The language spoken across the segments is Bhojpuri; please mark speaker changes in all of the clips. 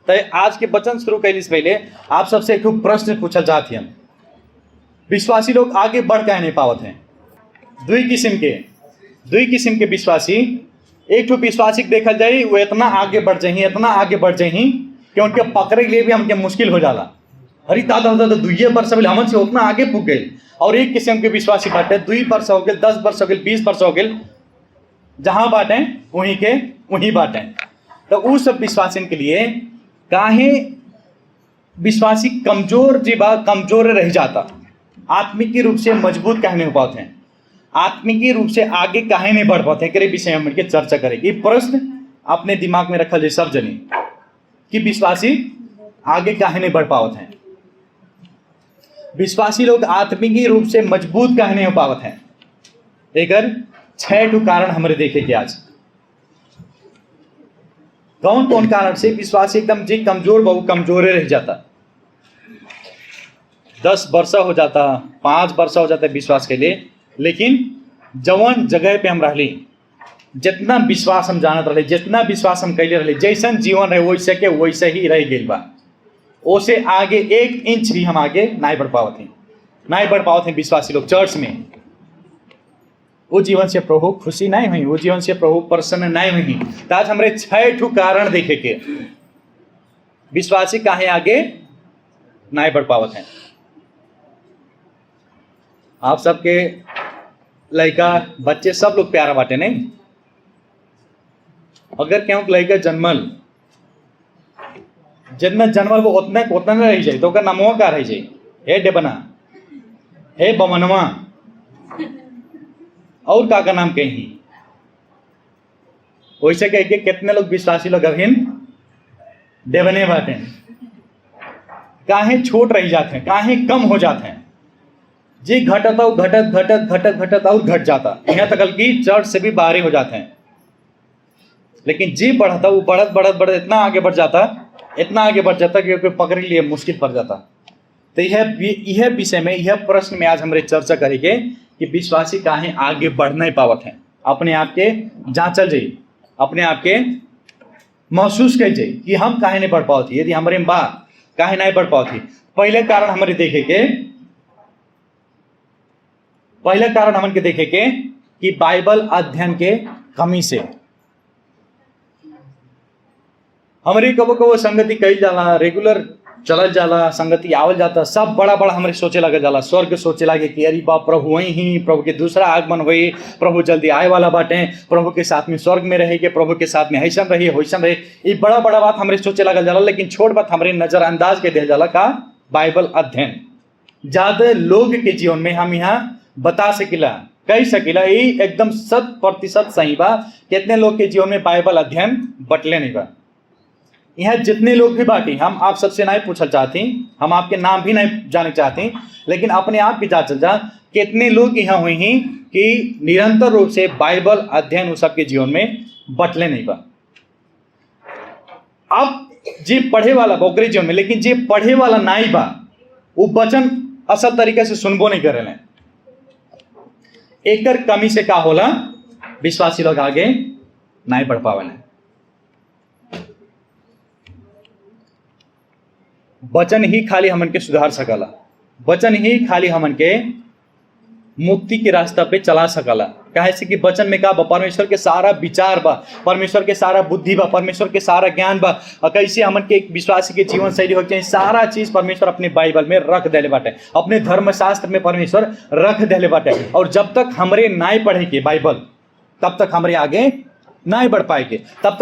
Speaker 1: तो आज के वचन शुरू कैली से पहले आप सबसे एक प्रश्न पूछल चाहती हम, विश्वासी लोग आगे बढ़ कहे नहीं पावत हैं। दुई किस्म के विश्वासी, एक ठो विश्वासी देखल जाए वो इतना आगे बढ़ जाही कि उनके पकड़े के लिए भी हमके मुश्किल हो जाला। अरे दादा दादा 2 वर्ष हमन से उतना आगे पुग गए। और एक किस्म के विश्वासी बाटे 2 वर्ष हो गए, 10 वर्ष हो गए, 20 वर्ष हो गए, जहाँ बाटे वहीं बाटे। तो उस सब विश्वासी के लिए काहे विश्वासी कमजोर रह जाता, आत्मिक रूप से मजबूत काहे नहीं हो पाते हैं, आत्मिक रूप से आगे काहे नहीं बढ़ पाते हैं, के विषय में मिलकर चर्चा करें। ये प्रश्न अपने दिमाग में रखल जाए सब जनी कि विश्वासी आगे काहे नहीं बढ़ पावत हैं, विश्वासी लोग आत्मिक रूप से मजबूत काहे नहीं हो पावत हैं। एक 6 कारण हमारे देखे कि आज कौन कारण से विश्वासी एकदम जी कमजोर बहु कमजोरे रह जाता। 10 वर्ष हो जाता, 5 वर्ष हो जाता विश्वास के लिए, लेकिन जवन जगह पे हम रहली, जितना विश्वास हम जानत रहे, जितना विश्वास हम कैले रहे, जैसन जीवन रहे वैसे के वैसे ही रह गई बा। ओसे आगे 1 इंच भी हम आगे नहीं बढ़ पावत हैं विश्वासी लोग। चर्च में वो जीवन से प्रभु खुशी नहीं हुई, वो जीवन से प्रभु प्रसन्न नहीं हुई। तो आज हमारे 6 कारण देखे के विश्वासी काहे आगे नहीं बढ़ पावत हैं। आप सबके लड़का बच्चे सब लोग प्यारा बाटे नहीं। अगर क्यों लड़का जन्मल वो उतना नहीं रह जाए तो नामवा का रह जाए, हे डेबना, हे बमनवा, और का नाम कहीं। वैसे कह के कितने लोग विश्वासी लोग अभी डेबने बाटे, काहे छोट रह जाते हैं, काहे कम हो जाते हैं। जी घटता और घटत और घट जाता, यहाँ तक कि चर्च से भी बाहर हो जाते हैं। लेकिन जी बढ़ता वो बढ़त इतना आगे बढ़ जाता कि पकड़ लिए मुश्किल पड़ जाता। तो यह विषय में, यह प्रश्न में आज हमारे चर्चा करेंगे कि विश्वासी काहे आगे बढ़ नहीं पावत हैं। अपने आप के जांचल जाइए, अपने आप के महसूस कर जाइए कि हम काहे नहीं बढ़ पावती, यदि हमारे बात काहे नहीं बढ़ पावती। पहले कारण हमारे देखे के कि बाइबल अध्ययन के कमी से हमारी कबो संगति कही जाला, रेगुलर चलल जाला, संगति आवल जाता, सब बड़ा हमारे सोचे लगे जाला, स्वर्ग सोचे लगे कि अरे बाप प्रभु वही ही, प्रभु के दूसरा आगमन हुई, प्रभु जल्दी आए वाला बाटे, प्रभु के साथ में स्वर्ग में रहेंगे, प्रभु के साथ में ऐसा रहिए वैसन रहे। ये बड़ा बात हमारे सोचे लगे जाला। लेकिन छोट बात हमारे नजरअंदाज के दिया जाला का बाइबल अध्ययन। ज्यादा लोग के जीवन में हम यहाँ बता सकिला, कह सकिला ये एकदम 100% सही बा। कितने लोग के जीवन में बाइबल अध्ययन बटले नहीं बा। यहाँ जितने लोग भी बाटी, हम आप सबसे नहीं पूछल चाहती, हम आपके नाम भी नहीं जाने चाहती, लेकिन अपने आप भी जांच जा कितने लोग यहाँ हुए हैं कि निरंतर रूप से बाइबल अध्ययन उस सबके जीवन में बटले नहीं बा। अब जे पढ़े वाला बकरे जीवन में, लेकिन जे पढ़े वाला नहीं बा वो वचन असल तरीके से सुनबो नहीं करें। एकर कमी से का होला, विश्वासी लोग आगे नहीं बढ़ पावे। वचन ही खाली हमन के सुधार सकला, वचन ही खाली हमन के मुक्ति के रास्ता पे चला सकला। काहे से कि वचन में का बा, परमेश्वर के सारा विचार बा, परमेश्वर के सारा बुद्धि बा, परमेश्वर के सारा ज्ञान बा। और कैसे हमन के एक विश्वासी के जीवन शैली हो चाहिए, सारा चीज परमेश्वर अपने बाइबल में रख देले बाटे, अपने धर्मशास्त्र में परमेश्वर रख देले बाटे। और जब तक हमरे नहीं पढ़ेंगे बाइबल तब तक हमरे आगे नहीं बढ़ पाएंगे, तब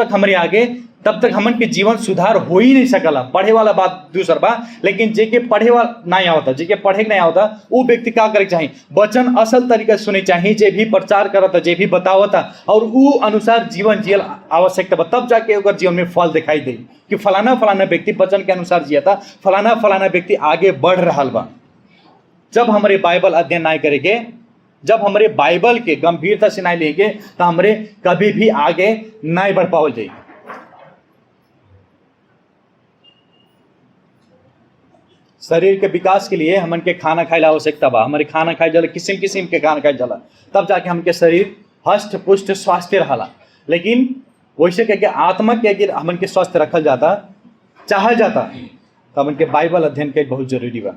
Speaker 1: तक हमन के जीवन सुधार हो ही नहीं सकला। पढ़े वाला बात दूसरा बा, लेकिन जेके पढ़े वाला नहीं आवता, जेके पढ़े नहीं आवता, वो व्यक्ति क्या करे चाहिए, वचन असल तरीके से सुने चाहिए। जे भी प्रचार करता, जे भी बतावता और वो अनुसार जीवन जियल आवश्यकता बा, तब जाके ओकर जीवन में फल दिखाई दे कि फलाना व्यक्ति वचन के अनुसार जियाता, फलाना व्यक्ति आगे बढ़ रहा बा। जब हमारे बाइबल अध्ययन नहीं करेंगे, जब हमारे बाइबल के गंभीरता से नहीं लेंगे, तो हमारे कभी भी आगे नहीं बढ़ पाओ जाए। शरीर के विकास के लिए हमन के खाना खाइला आवश्यकता बा। हमारे खाना खाए जाला, किस्म के खाना खाए जाला, तब जाके हमके शरीर हष्ट पुष्ट स्वास्थ्य रहला। लेकिन वैसे कह के आत्मा के अगर हमन के स्वस्थ रखल जाता चाहल जाता तो हमन के बाइबल अध्ययन के बहुत जरूरी बा।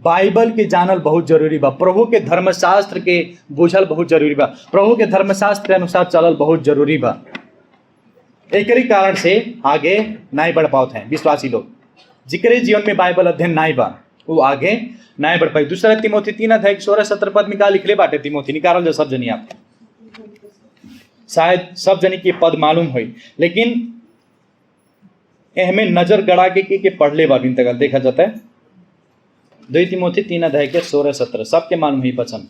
Speaker 1: बाइबल के जानल बहुत जरूरी बा। प्रभु के धर्मशास्त्र के बुझल बहुत जरूरी बा। प्रभु के धर्मशास्त्र के अनुसार चलल बहुत जरूरी बा। एकरी कारण से आगे नहीं बढ़ पाते हैं विश्वासी लोग। जिकरे जीवन में बाइबल अध्ययन नहीं बा वो आगे नहीं बढ़ पाई। दूसरा तिमोथी 3:16-17 में का लिखले बाटे तिमोथी, निकाल जो सब जनी आप, शायद सब जनी की पद मालूम हुई, लेकिन हमें नजर गड़ा के पढ़ ले बाबिन तक देखा जाता है। 2 तिमोथी 3:16-17 सबके मालूम हुई वचन।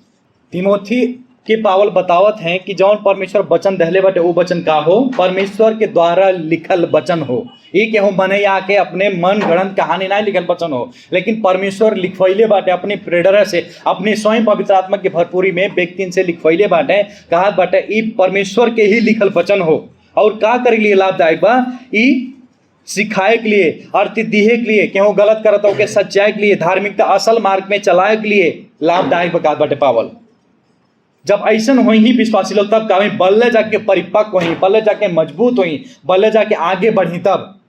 Speaker 1: तिमोथी के पावल बतावत हैं कि जौन परमेश्वर वचन दहले बाटे वो वचन का हो, परमेश्वर के द्वारा लिखल वचन हो। ये के हो मने आके अपने मन गढ़ंत कहानी नहीं लिखल वचन हो, लेकिन परमेश्वर लिखवैले बाटे अपने प्रेरणा से, अपने स्वयं पवित्र आत्मा के भरपूरी में व्यक्ति से लिखवैले बाटे, कहा बाटे ई परमेश्वर के ही लिखल वचन हो। और का करे लिए लाभदायक बा, ई सिखाए के लिए, अर्थ दिहे के लिए, केहू गलत करत हो के सच्चाई के लिए, धार्मिकता असल मार्ग में चलाए के लिए लाभदायक बका बाटे पावल। जब ऐसा हो ही विश्वासी लोग तब कभी बल्ले जाके परिपक्व हुई, बल्ले जाके मजबूत हुई, बल्ले जाके आगे बढ़ी। तब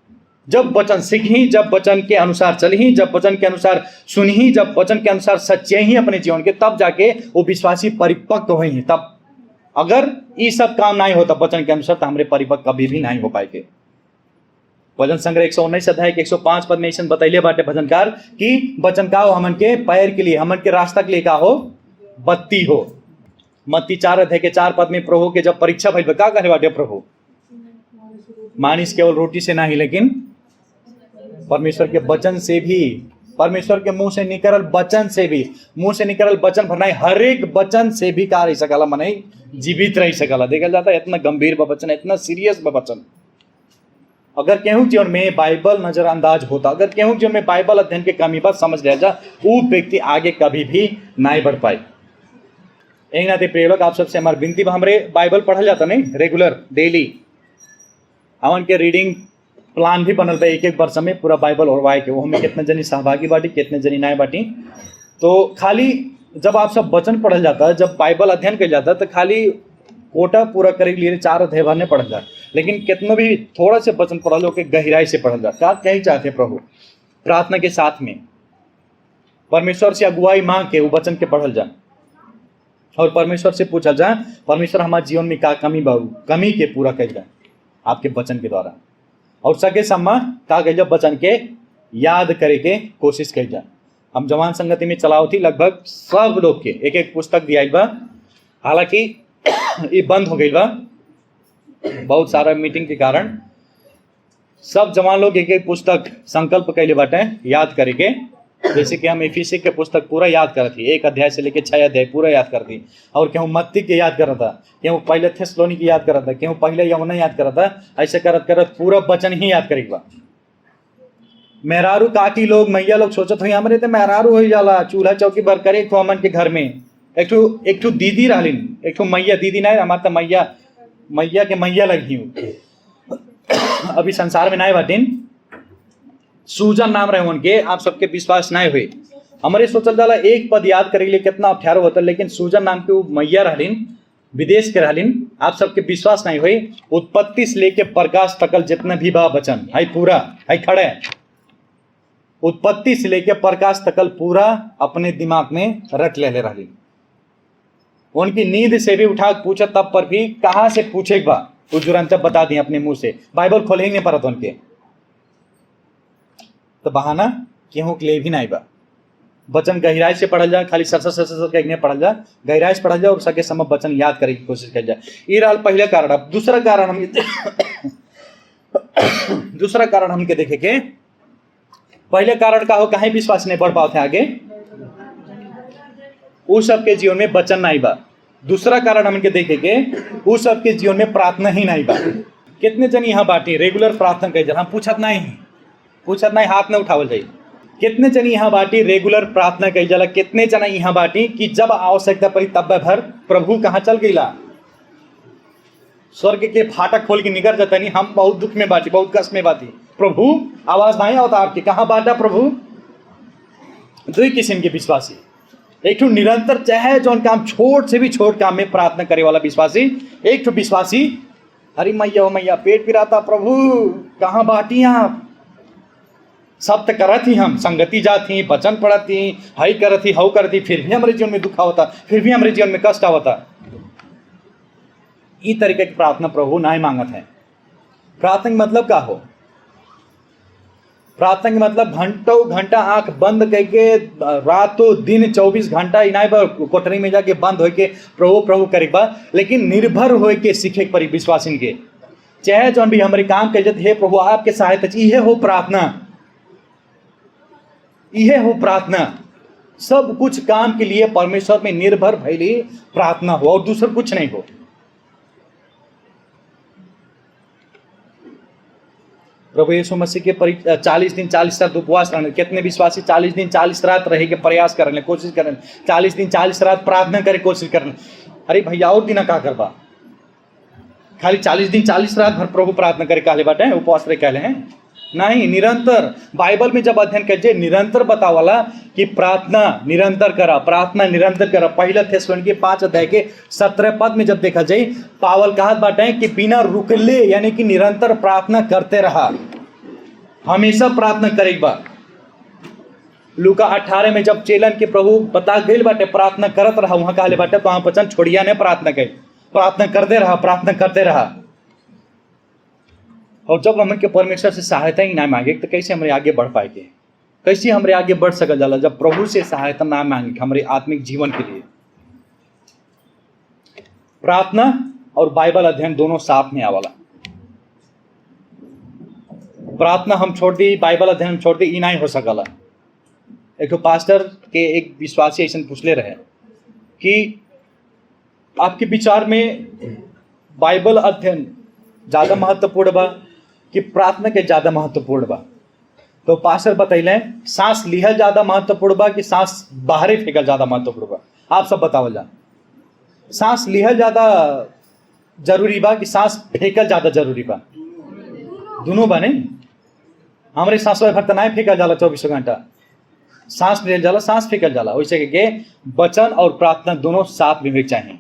Speaker 1: जब वचन सीखी, जब वचन के अनुसार चली, जब वचन के अनुसार सुनी, जब वचन के अनुसार सच्चे ही अपने जीवन के, तब जाके वो विश्वासी परिपक्व हुई। तब अगर ये सब काम नहीं होता वचन के अनुसार तो हमारे परिपक्व कभी भी नहीं हो पाएंगे। भजन संग्रह 119 अध्याय के 105 पद में ऐसा बतैले बाटे भजनकार कि वचन का हो हमन के पैर के लिए, हमन के रास्ता के लिए का हो, बत्ती हो। मत्ती 4 अध्याय के 4 पद में प्रभु के जब परीक्षा भइल का करे बाटे प्रभु, मानिस केवल रोटी से नहीं लेकिन परमेश्वर के वचन से भी, परमेश्वर के मुंह से निकलल वचन से भी, मुंह से निकलल वचन भर नहीं, हर एक वचन से भी का रही सकला, मने जीवित रही सकला। देखा जाता है इतना गंभीर वचन, इतना सीरियस वचन। अगर केहू जीवन में बाइबल नजरअंदाज होता, अगर केहू जीवन में बाइबल अध्ययन के कमी बात समझ लिया जा, वो व्यक्ति आगे कभी भी नहीं बढ़ पाए। एक नाते प्रिय लोग, आप सबसे हमारी विनती, हमारे बाइबल पढ़ल जाता नहीं रेगुलर डेली, हमन के रीडिंग प्लान भी बनल बा एक वर्ष में पूरा बाइबल ओरवाए के, वो हमें कितने जनी सहभागी बाटी, कितने जनी नहीं बाटी। तो खाली जब आप सब वचन पढ़ल जाता है, जब बाइबल अध्ययन कर जाता है, तो खाली कोटा पूरा करे के लिए 4 अध्याय भरने पढ़ जाए, लेकिन कितना भी थोड़ा से वचन पढ़ लो के गहराई से पढ़ जाए। क्या कहीं चाहते प्रभु, प्रार्थना के साथ में परमेश्वर से अगुवाई मांग के वो वचन के पढ़ल जाए और परमेश्वर से पूछा जाए, परमेश्वर हमारे जीवन में क्या कमी बाबू, कमी के पूरा कर जाए आपके वचन के द्वारा। और सके सम्मा का कह जाए वचन के याद करे के कोशिश कर जाए। हम जवान संगति में चलाओ थी, लगभग सब लोग के एक एक पुस्तक दिया बा, हालांकि ये बंद हो गई बा बहुत सारा मीटिंग के कारण। सब जवान लोग एक एक पुस्तक संकल्प कैले बाटे याद करे के, जैसे कि हम एफिसी के पुस्तक पूरा याद करती, 1 अध्याय से लेके 6 अध्याय पूरा याद करती, और केहू मत्ती के याद करा था, केहू पहले थेसलोनी की याद करा था, केहू पहले यमुना याद करा था, ऐसे करत करत पूरा वचन ही याद करेगा बा। मेहरारू काकी लोग, मैया लोग सोचत हुई हमारे तो मेहरारू हो जाला, चूल्हा चौकी बर करे एक हमन के घर में एक ठो दीदी रहलिन, एक ठो मैया, दीदी नहीं हमार तो मैया के मैया लगी हूँ अभी संसार में नहीं बाटिन। सूजन नाम रहे उनके, आप सबके विश्वास नहीं हुए, हमारे सोचल जाला एक पद याद करे लिए कितना अठारो होता, लेकिन सूजन नाम के वो मैया रहलिन, विदेश के रहलिन, आप सबके विश्वास नहीं हुई। उत्पत्ति से लेके प्रकाश तकल जितने भी बा वचन है पूरा है खड़े, उत्पत्ति से लेके प्रकाश तकल पूरा अपने दिमाग में रट ले रहलिन। उनकी नींद से भी उठा पूछा तब पर भी कहाँ से पूछे बा, वो जुरंत बता दिए अपने मुंह से, बाइबल खोले ही नहीं पड़त उनके, तो बहाना केहू के लिए भी नहीं बा। वचन गहराई से पढ़ल जाए, खाली सर के पढ़ल जाए, गहराई से पढ़ल जाए और सके समय वचन याद करे की कोशिश कर जाए। ये रहा पहले कारण। अब दूसरा कारण हम दूसरा कारण हमके देखे के, पहले कारण का हो कहीं विश्वास नहीं बढ़ पाते आगे, उस सबके जीवन में वचन नहीं बा। दूसरा कारण हमके देखे के, उस सबके जीवन में प्रार्थना ही नहीं बा। कितने जन यहाँ बाटी रेगुलर प्रार्थना कर जा, हम पूछत नहीं हाथ न उठावल जाए। कितने जन यहाँ बाटी रेगुलर प्रार्थना कही जाला, कितने जना यहाँ बाटी कि जब आवश्यकता पड़ी तब भर प्रभु कहाँ चल गईला, स्वर्ग के फाटक खोल के निकल जाता नहीं, हम बहुत दुख में बाटी, बहुत कष्ट में बाटी, प्रभु आवाज नहीं आता आपकी, कहाँ बाटा प्रभु। दो किस्म के विश्वासी, एक ठो निरंतर चाहे जो काम छोट से भी छोट काम में प्रार्थना करे वाला विश्वासी, एक ठो विश्वासी अरे मैया ओ मैया पेट पिराता प्रभु कहाँ बाटी आप, सब तो करत ही, हम संगति जात ही, वचन पढ़त ही, हई करत ही, हऊ करत ही, फिर भी हमारे जीवन में दुख होता, फिर भी हमारे जीवन में कष्ट आवता। इस तरीके की प्रार्थना प्रभु ना मांगत है। प्रार्थना का मतलब क्या हो? प्रार्थना के मतलब घंटों घंटा आंख बंद करके रातों दिन 24 घंटा इनाय कोठरी में जाके बंद होके प्रभु प्रभु करे बा, लेकिन निर्भर होके सीखे परी विश्वासिन के। चाहे जो भी हमारे काम कर जाते, हे प्रभु आपके सहायता, यह हो प्रार्थना, यह हो प्रार्थना। सब कुछ काम के लिए परमेश्वर में निर्भर भइली प्रार्थना हो, और दूसरा कुछ नहीं हो। प्रभु यीशु मसीह के 40 दिन 40 रात उपवास रहने, कितने विश्वासी 40 दिन 40 रात रहे के प्रयास कर रहे, कोशिश कर रहे, 40 दिन 40 रात प्रार्थना करे कोशिश कर रहे। अरे भैया और दिन का करबा, खाली 40 दिन 40 रात भर प्रभु प्रार्थना करे कहले बाटे, उपवास रहे कहले हैं? नहीं, निरंतर। बाइबल में जब अध्ययन कर निरंतर बतावाला कि प्रार्थना निरंतर करा, प्रार्थना निरंतर करा। पहला थिस्सलुनीके 5 अध्याय के 17 पद में जब देखा जाए, पावल कहत बाटे कि बिना रुकले यानी कि निरंतर प्रार्थना करते रहा, हमेशा प्रार्थना करेक बा। लूका 18 में जब चेलन के प्रभु बता गए बाटे प्रार्थना करत रहा, वहां कहले बाटे तो वहां वचन छोड़िया ने प्रार्थना करी, प्रार्थना करते रहा, प्रार्थना करते रहा। और जब हम के परमेश्वर से सहायता ही ना मांगे तो कैसे हमारे आगे बढ़ पाएंगे? कैसे हमारे आगे बढ़ सकल जाला जब प्रभु से सहायता ना मांगे हमारे आत्मिक जीवन के लिए? प्रार्थना और बाइबल अध्ययन दोनों साथ में आवाला। प्रार्थना हम छोड़ दी, बाइबल अध्ययन हम छोड़ दी, ई नहीं हो सकला। एक तो पास्टर के एक विश्वासी ऐसा पूछले रहे कि आपके विचार में बाइबल अध्ययन ज़्यादा महत्वपूर्ण बा कि प्रार्थना के ज़्यादा महत्वपूर्ण बा? तो पास्टर बतैले सांस लिहल ज़्यादा महत्वपूर्ण बा कि सांस बाहरे फेंकल ज़्यादा महत्वपूर्ण बा? आप सब बतावल जा। सांस लिहल ज़्यादा जरूरी बा कि सांस फेंकल ज़्यादा जरूरी बा? दोनों बा नहीं। हमारे सांस भर तो नहीं फेंकल जाला 24 घंटा, सांस लिहल जाला, सांस फेंकल जाला। वैसे के वचन और प्रार्थना दोनों साथ में चाहिए।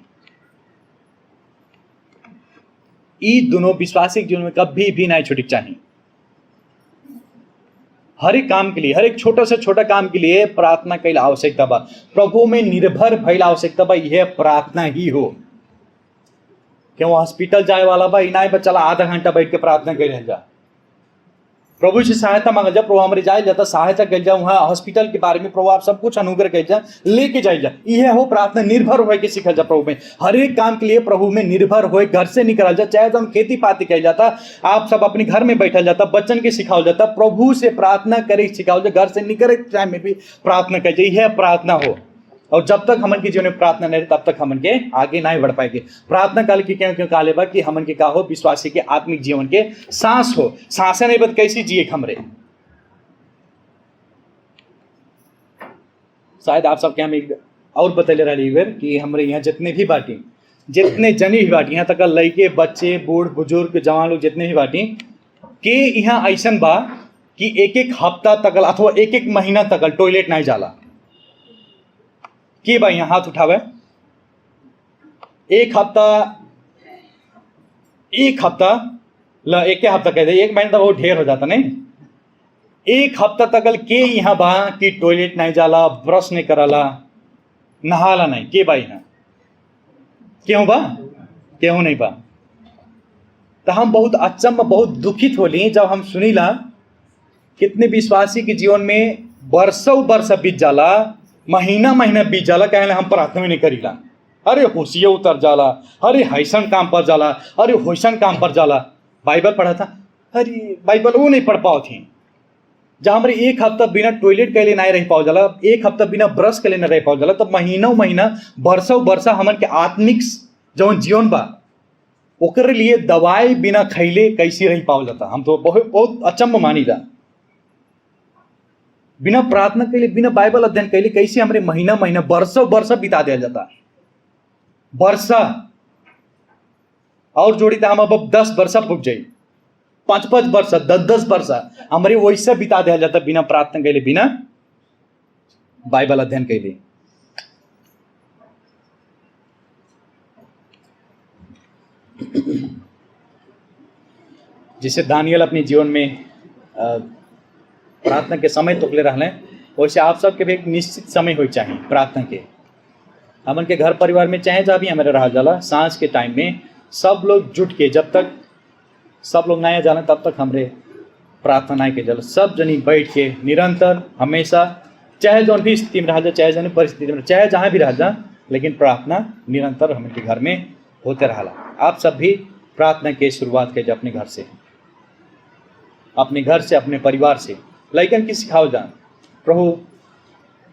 Speaker 1: ये दोनों विश्वासी जीवन में कभी भी नहीं छूटक चाहिए। हर एक काम के लिए, हर एक छोटा से छोटा काम के लिए प्रार्थना कैल आवश्यकता बा। प्रभु में निर्भर भइल आवश्यकता बा, यह प्रार्थना ही हो। क्यों हॉस्पिटल जाए वाला बा, इनाय बा चला आधा घंटा बैठ के प्रार्थना कर जा, प्रभु से सहायता मांगल जा, प्रभु हमारे जाए जाता सहायता कर जा, वहाँ हॉस्पिटल के बारे में प्रभु आप सब कुछ अनुग्रह कर जा, लेके जाए जा। यह हो प्रार्थना, निर्भर हो के सीखल जा प्रभु में। हर एक काम के लिए प्रभु में निर्भर हो, घर से निकल जा, चाहे तो हम खेती पाती कह जाता, आप सब अपने घर में बैठल जाता, बच्चन के सिखाओ जाता, प्रभु से प्रार्थना करे सिखाओ जा, घर से निकले टाइम में भी प्रार्थना कर जाए, यह प्रार्थना हो। और जब तक हमन के जीवन में प्रार्थना नहीं तब तक हमन के आगे नहीं बढ़ पाएंगे। प्रार्थना काल की क्यों क्यों काले बा कि हमन के का हो, विश्वासी के आत्मिक जीवन के सांस हो। सांसें नहीं बत कैसी जिए हमरे? शायद आप सबके हम एक और बतैले रही बेर कि हमारे यहाँ जितने भी बाटी, जितने जनी भी बाटी, यहाँ तक लड़के बच्चे बूढ़ बुजुर्ग जवान लोग जितने भी बाटी के यहाँ ऐसा बा कि एक एक हफ्ता तकल अथवा एक एक महीना तकल टॉयलेट नहीं जाला। के भाई यहाँ हाथ उठावे? एक हफ्ता एक हफ्ता कह दे, एक महीना तो बहुत ढेर हो जाता नहीं। एक हफ्ता तकल के यहाँ बा कि टॉयलेट नहीं जाला, ब्रश नहीं कराला, नहाला नहीं, के भाई यहाँ क्यों बा? क्यों नहीं बा? तो हम बहुत अचंभ, बहुत दुखित होली जब हम सुनीला कितने विश्वासी के जीवन में वर्षों वर्ष बीत जाला, महीना महीना बीत जाला, कहे हम प्रार्थना में नहीं करीला। अरे होशिया उतर जाला, अरे हैसन काम पर जाला, अरे होशन काम पर जाला। बाइबल पढ़ा था, अरे बाइबल वो नहीं पढ़ पाओ थी। जब हमारे एक हफ्ता बिना टॉयलेट के लिए नहीं रह पाओ जाला, एक हफ्ता बिना ब्रश के लिए नहीं रह पाओ जाला, तब महीनों महीना वर्षों वर्षा हमन के आत्मिक जौन जीवन बा ओकर लिए दवाई बिना खैले कैसे रह पाओ जाता? हम तो बहुत बहुत अचंभ मानी जा। बिना प्रार्थना के लिए, बिना बाइबल अध्ययन के लिए कैसे हमारे महीना महीना वर्षों वर्षा बिता दिया जाता? वर्षा और जोड़ी तो हम अब 10 वर्षा पुग जाए, 5-5 वर्षा, 10-10 वर्षा हमारे वैसे बिता दिया जाता बिना प्रार्थना के लिए, बिना बाइबल अध्ययन के लिए। जिसे दानियल अपने जीवन में प्रार्थना के समय तोकले रहले, वैसे आप सबके भी एक निश्चित समय हो चाहिए प्रार्थना के। हमन के घर परिवार में चाहे जहाँ भी हमारे रहा जाला, सांझ के टाइम में सब लोग जुट के, जब तक सब लोग नया जाना तब तक हमरे प्रार्थना के जल सब जनी बैठ के निरंतर हमेशा, चाहे जौन भी स्थिति में रह जा, चाहे जौन परिस्थिति में, चाहे जहाँ भी रह जा, लेकिन प्रार्थना निरंतर हमारे घर में होते रहा। आप सब भी प्रार्थना के शुरुआत कीजिए अपने घर से, अपने परिवार से। लेकिन की सिखाओ जा प्रभु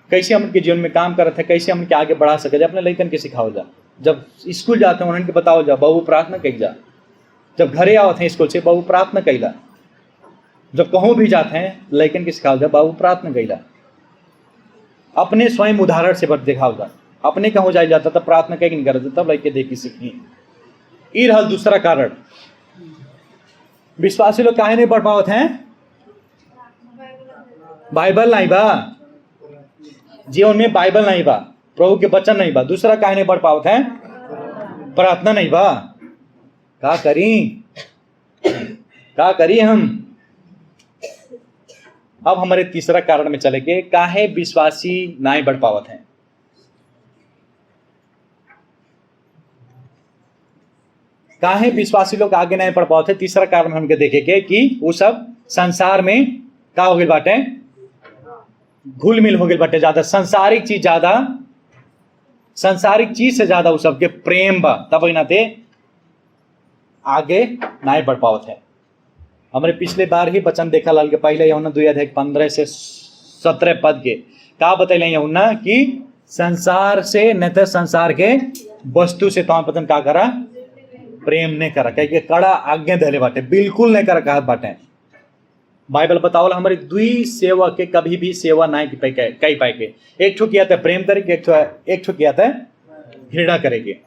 Speaker 1: कैसे हम के जीवन में काम करते हैं, कैसे हम के आगे बढ़ा सके, अपने लड़कन के सिखाओ जा। जब स्कूल जाते हैं उन्हें बताओ जा बाबू प्रार्थना कही जा। जब घरे आवते हैं स्कूल से बाबू प्रार्थना कैला। जब कहूँ भी जाते हैं लड़कन के सिखाओ जा बाबू प्रार्थना कैला। अपने स्वयं उदाहरण से बट दिखाओ जा। अपने कहूँ जाए जाता तब प्रार्थना कहीं नहीं करते, तब लड़के देखी सीखी। ये रहा दूसरा कारण, विश्वासी लोग काहे नहीं पढ़ पावत हैं? बाइबल नहीं बा जीवन में, बाइबल नहीं बा, प्रभु के वचन नहीं बा। दूसरा काहे नहीं पढ़ पावत हैं? प्रार्थना नहीं बा। का करी हम? अब हमारे तीसरा कारण में चले के, काहे विश्वासी नहीं बढ़ पावत हैं? काहे विश्वासी लोग आगे नहीं बढ़ पावत है? तीसरा कारण हमके देखे के कि वो सब संसार में का हो गए बाटे, घुल मिल हो गए बाटे। ज्यादा संसारिक चीज से ज्यादा वो सबके प्रेम बा, तब नाते आगे नहीं बढ़ पावत है। हमारे पिछले बार ही वचन देखा लाल के पहले यूहन्ना 2:15 से 17 पद के का बतैले यूहन्ना कि संसार से न तो संसार के वस्तु से तो पतन का करा, प्रेम नहीं करा। कह कड़ा आज्ञा धले बाटे, बिल्कुल नहीं करा कहा बाटे। बाइबल बतावल हमारे दुई सेवा के कभी भी सेवा नहीं कई पाए के। एक ठो किया था प्रेम करेंगे, एक ठो किया था घृणा करेंगे।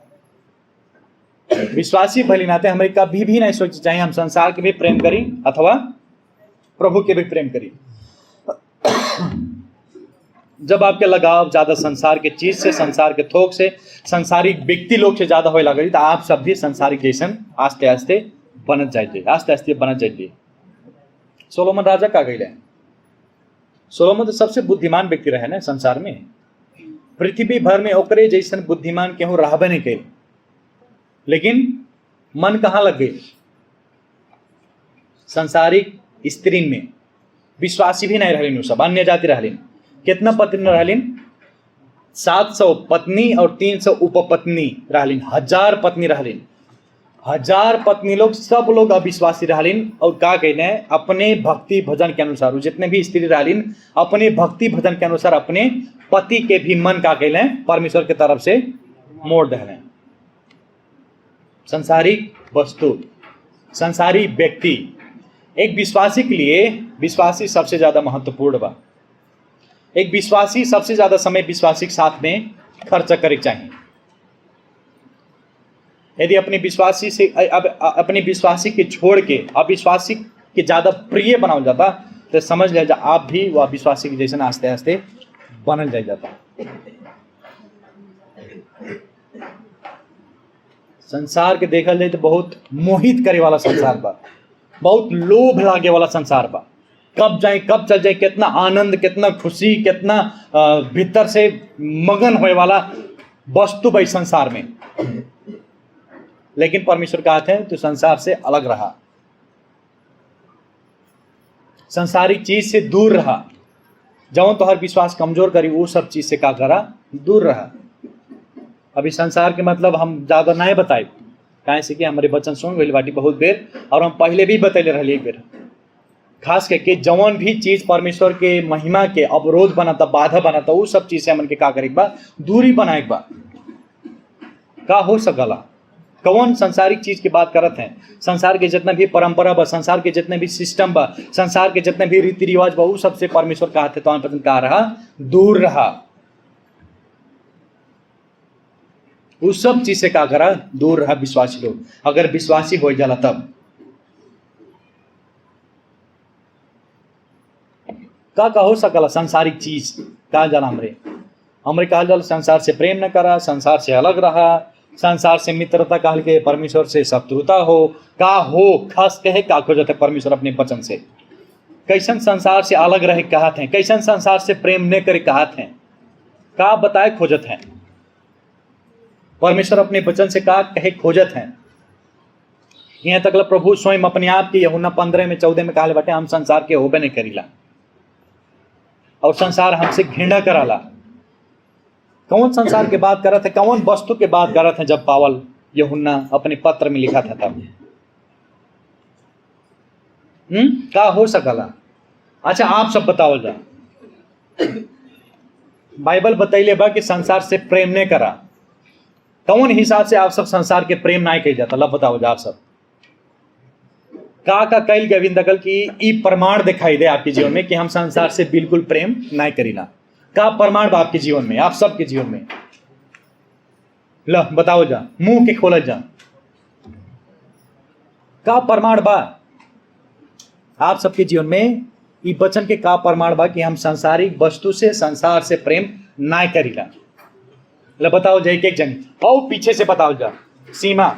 Speaker 1: विश्वासी भली नाते हमें कभी भी नहीं सोचना चाहिए हम संसार के भी प्रेम करी अथवा प्रभु के भी प्रेम करी। जब आपके लगाव ज्यादा संसार के चीज से, संसार के थोक से, संसारिक व्यक्ति लोग से ज्यादा होए लगे तो आप सब भी संसारिक जैसन आस्ते आस्ते बनत जाइए। सोलोमन राजा का गई है। सोलोमन तो सबसे बुद्धिमान व्यक्ति रहे ना संसार में। पृथ्वी भर में ओकरे जैसन बुद्धिमान केहू रहबे नहीं कई, लेकिन मन कहाँ लग गई? संसारिक स्त्री में। विश्वासी भी नहीं रहलिन, सब अन्य जाति रहलिन। कितना पत्नी रहलिन? 700 पत्नी और 300 उपपत्नी रहलिन। 1000 पत्नी रहलिन। 1000 पत्नी लोग, सब लोग अविश्वासी रहलिन। और का कहने अपने भक्ति भजन के अनुसार, जितने भी स्त्री रहलिन अपने भक्ति भजन के अनुसार अपने पति के भी मन का कहले परमेश्वर के तरफ से मोड़ दहले। संसारिक वस्तु, संसारी व्यक्ति, एक विश्वासी के लिए विश्वासी सबसे ज्यादा महत्वपूर्ण बा। एक विश्वासी सबसे ज्यादा समय विश्वासी के साथ में खर्च करे चाहिए। यदि अपने विश्वासी से अपने विश्वासी के छोड़ के अविश्वासी के ज्यादा प्रिय बनाओ जाता तो समझ ले जा आप भी वह विश्वासी के जैसे आस्ते आस्ते बनल जाए जाता। संसार के देखल जाए तो बहुत मोहित करे वाला संसार बा, बहुत लोभ लागे वाला संसार बा। कब जाए कब चल जाए, कितना आनंद, कितना खुशी, कितना भीतर से मगन होए वाला वस्तु भाई संसार में। लेकिन परमेश्वर कहते हैं तो संसार से अलग रहा, संसारिक चीज से दूर रहा। जब तो हर विश्वास कमजोर करी वो सब चीज से का करा, दूर रहा। अभी संसार के मतलब हम ज्यादा नहीं बताए, कहे से कि हमारे बच्चन सुन गई बाटी बहुत बेर, और हम पहले भी बतैले रही एक बेर। खास करके जवन भी चीज परमेश्वर के महिमा के अवरोध बनाता, बाधा बनाता, वो सब चीज से हमन के का करे बा, दूरी बनाए बा। का हो सकला? कौन संसारिक चीज की बात करत हैं? संसार के जितना भी परंपरा बा, संसार के जितने भी सिस्टम बा, संसार के जितने भी रीति रिवाज बा, वो सबसे परमेश्वर कहते तो पसंद कहा रहा, दूर रहा। उस सब चीज से का करा, दूर रहा विश्वासी लोग। अगर विश्वासी हो जाला तब का हो सकला संसारिक चीज कहा जाला हमरे कहा जाला संसार से प्रेम न करा, संसार से अलग रहा, संसार से मित्रता काल के, परमेश्वर से शत्रुता हो, का हो खास कहे का खो जाते परमेश्वर अपने वचन से। कैसन संसार से अलग रहे कहत हैं, कैसन संसार से प्रेम न करे कहत हैं, का बताए खोजत हैं। परमेश्वर अपने वचन से का कहे खोजत हैं। यहाँ तक प्रभु स्वयं अपने आप के यूहन्ना 15 में 14 में कहले बाटे, हम संसार के होबे नहीं करीला और संसार हमसे घृणा कराला। कौन संसार के बात करत है, कौन वस्तु के बात करत है जब पावल यूहन्ना अपने पत्र में लिखा था तब का हो सकला। अच्छा आप सब बताओ जा, बाइबल बतैले बा कि संसार से प्रेम नहीं करा, कौन हिसाब से आप सब संसार के प्रेम नहीं कही जाता। लब बताओ जा आप सब का कैल गोविंद दगल की ई प्रमाण दिखाई दे आपके जीवन में कि हम संसार से बिल्कुल प्रेम नहीं करीला। का प्रमाण बा आपके जीवन में, आप सबके जीवन में, ल बताओ जा, मुंह के खोल जा, का प्रमाण बा आप सबके जीवन में। ई वचन के का प्रमाण बा कि हम संसारिक वस्तु से, संसार से प्रेम नहीं करीला। ल बताओ जा एक एक जन, और पीछे से बताओ जा। सीमा,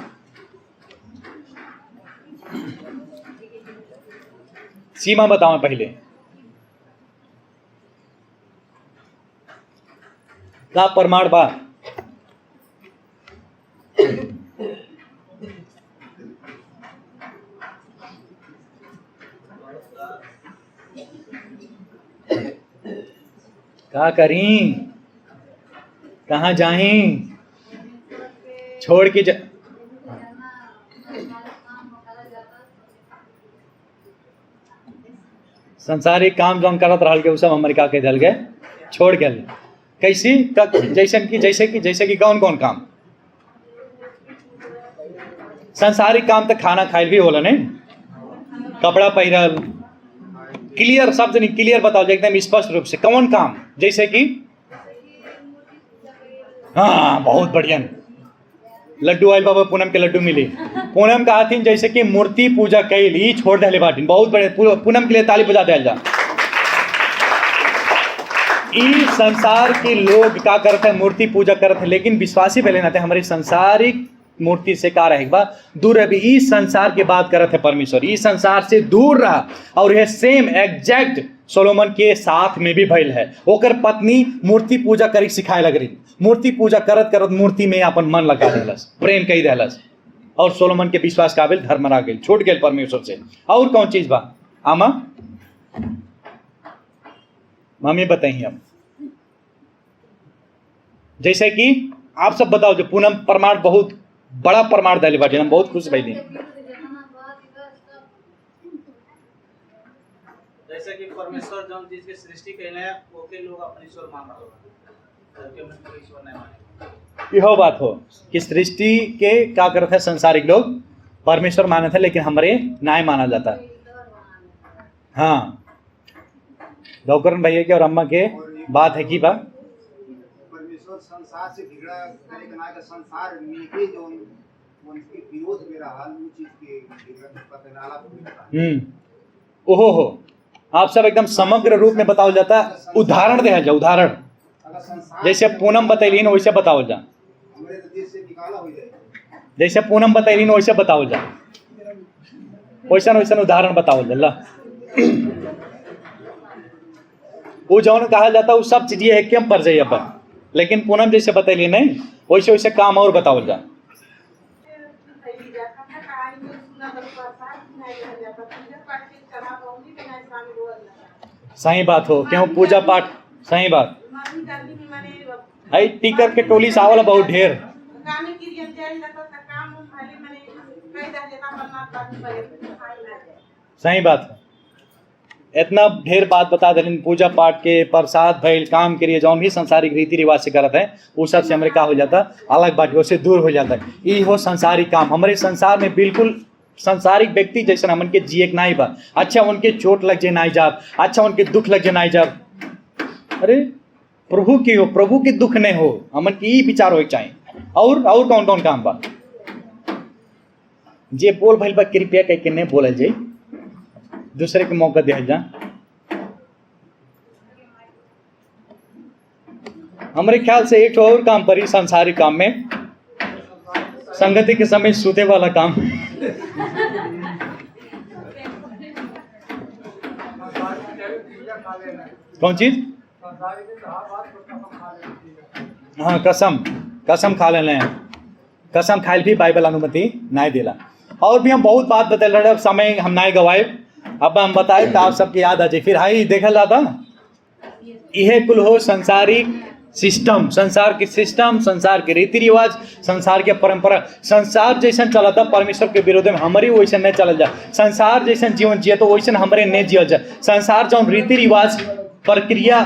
Speaker 1: सीमा बताओ पहले, का प्रमाण बा। का करी, कहाँ जाही, छोड़ के संसारिक काम जौन करत रहल के उ सब अमेरिका के दल गए छोड़ गए। कैसी जैसे कि कौन कौन काम, संसारिक काम तो खाना खाइल भी होला नहीं, कपड़ा पहिरल, क्लियर शब्द नहीं, क्लियर बताओ एकदम स्पष्ट रूप से कौन काम। जैसे कि हाँ बहुत बढ़िया, लड्डू आयल बाबा पूनम के लड्डू मिली। पूनम का हथिन जैसे कि मूर्ति पूजा कैली छोड़ दे बाटिन, बहुत बढ़िया, पूनम के लिए ताली बजा दिया जा। इस संसार के लोग क्या करते हैं, मूर्ति पूजा करते हैं, लेकिन विश्वासी पहले ना थे हमारे संसारिक मूर्ति से का रहेगा दूर है। इस संसार की बात करते हैं परमेश्वर, इस संसार से दूर रहा। और यह सेम एग्जैक्ट सोलोमन के साथ में भी भइल है। ओकर पत्नी मूर्ति पूजा करी सिखाए लग रही, मूर्ति पूजा करत करत मूर्ति में अपन मन लगा देलस, प्रेम कही देलस, और सोलोमन के विश्वास काबिल धर्मरा गई, छूट गए परमेश्वर से। और कौन चीज बा आमा, मम्मी बताइए अब। जैसे कि आप सब बताओ, जो पूनम प्रमाण बहुत बड़ा प्रमाण दिले बाटे, हम बहुत खुश भइली।
Speaker 2: जैसे कि परमेश्वर जौन चीज के सृष्टि कैले हैं ओके लोग अपने ईश्वर मान रहे हैं, जबकि हम ईश्वर नहीं माने।
Speaker 1: यह बात हो कि सृष्टि के क्या करते हैं संसारिक लोग परमेश्वर माने थे, लेकिन हमारे न्याय माना जाता। हाँ गौकरण भैया के और अम्मा के बात है कि बा
Speaker 3: परमेश्वर संसार से झगड़ा करे के ना के संसार मिलके जो उनके विरोध में रहा वो चीज के पता नाला।
Speaker 1: ओहो हो, आप सब एकदम समग्र रूप में बताओ जाता। उदाहरण दे जा, उदाहरण जैसे पूनम बतैलीन वैसे बताओ जा,
Speaker 3: हमारे देश से निकाला हो जाए।
Speaker 1: जैसे पूनम बतैलीन वैसे बताओ जा, वैसन वैसन उदाहरण बताओ जा। वो जौन कहा जाता वो सब चीजें है क्यों पर जाइए अपन, लेकिन पूनम जैसे बतैली नहीं वैसे वैसे काम और बताओ जा। सही बात हो, क्यों पूजा पाठ, सही बात है। टीकर के टोली सावल बहुत ढेर, सही बात है। इतना ढेर बात बता दें, पूजा पाठ के प्रसाद भइल काम के लिए जौन भी संसारिक रीति रिवाज से करते हैं वो सब से हमारे का हो जाता अलग बात, उससे दूर हो जाता है। ये हो संसारिक काम। हमारे संसार में बिल्कुल संसारिक व्यक्ति जैसे हमन के जिए नहीं बा। अच्छा उनके चोट लग जाए नहीं जाब, अच्छा उनके दुख लग जाए नहीं जाब, अरे प्रभु की हो, प्रभु के दुख नहीं हो, हमन की विचार हो चाहिए। और कौन कौन काम बा जे बोल भइल बा कृपया कह के नहीं बोलल जाए, दूसरे के मौका दिया जा। हमारे ख्याल से एक और काम परी सांसारिक काम में, संगति के समय सूते वाला काम। कौन चीज? हाँ, कसम खा लेने, कसम खाइल भी बाइबल अनुमति नहीं दिला। और भी हम बहुत बात बता रहे, अब समय हम नहीं गवाए, अब हम बताए तो आप सबके याद आ जाए। फिर हाई देखल जाता यह कुल हो संसारिक सिस्टम, संसार के सिस्टम, संसार के रीति रिवाज, संसार के परंपरा। संसार जैसा चला था परमेश्वर के विरोध में हमारी वैसे नहीं चल जा। संसार जैसा जीवन जिया तो वैसे हमारे नहीं जिया जा। संसार जो रीति रिवाज प्रक्रिया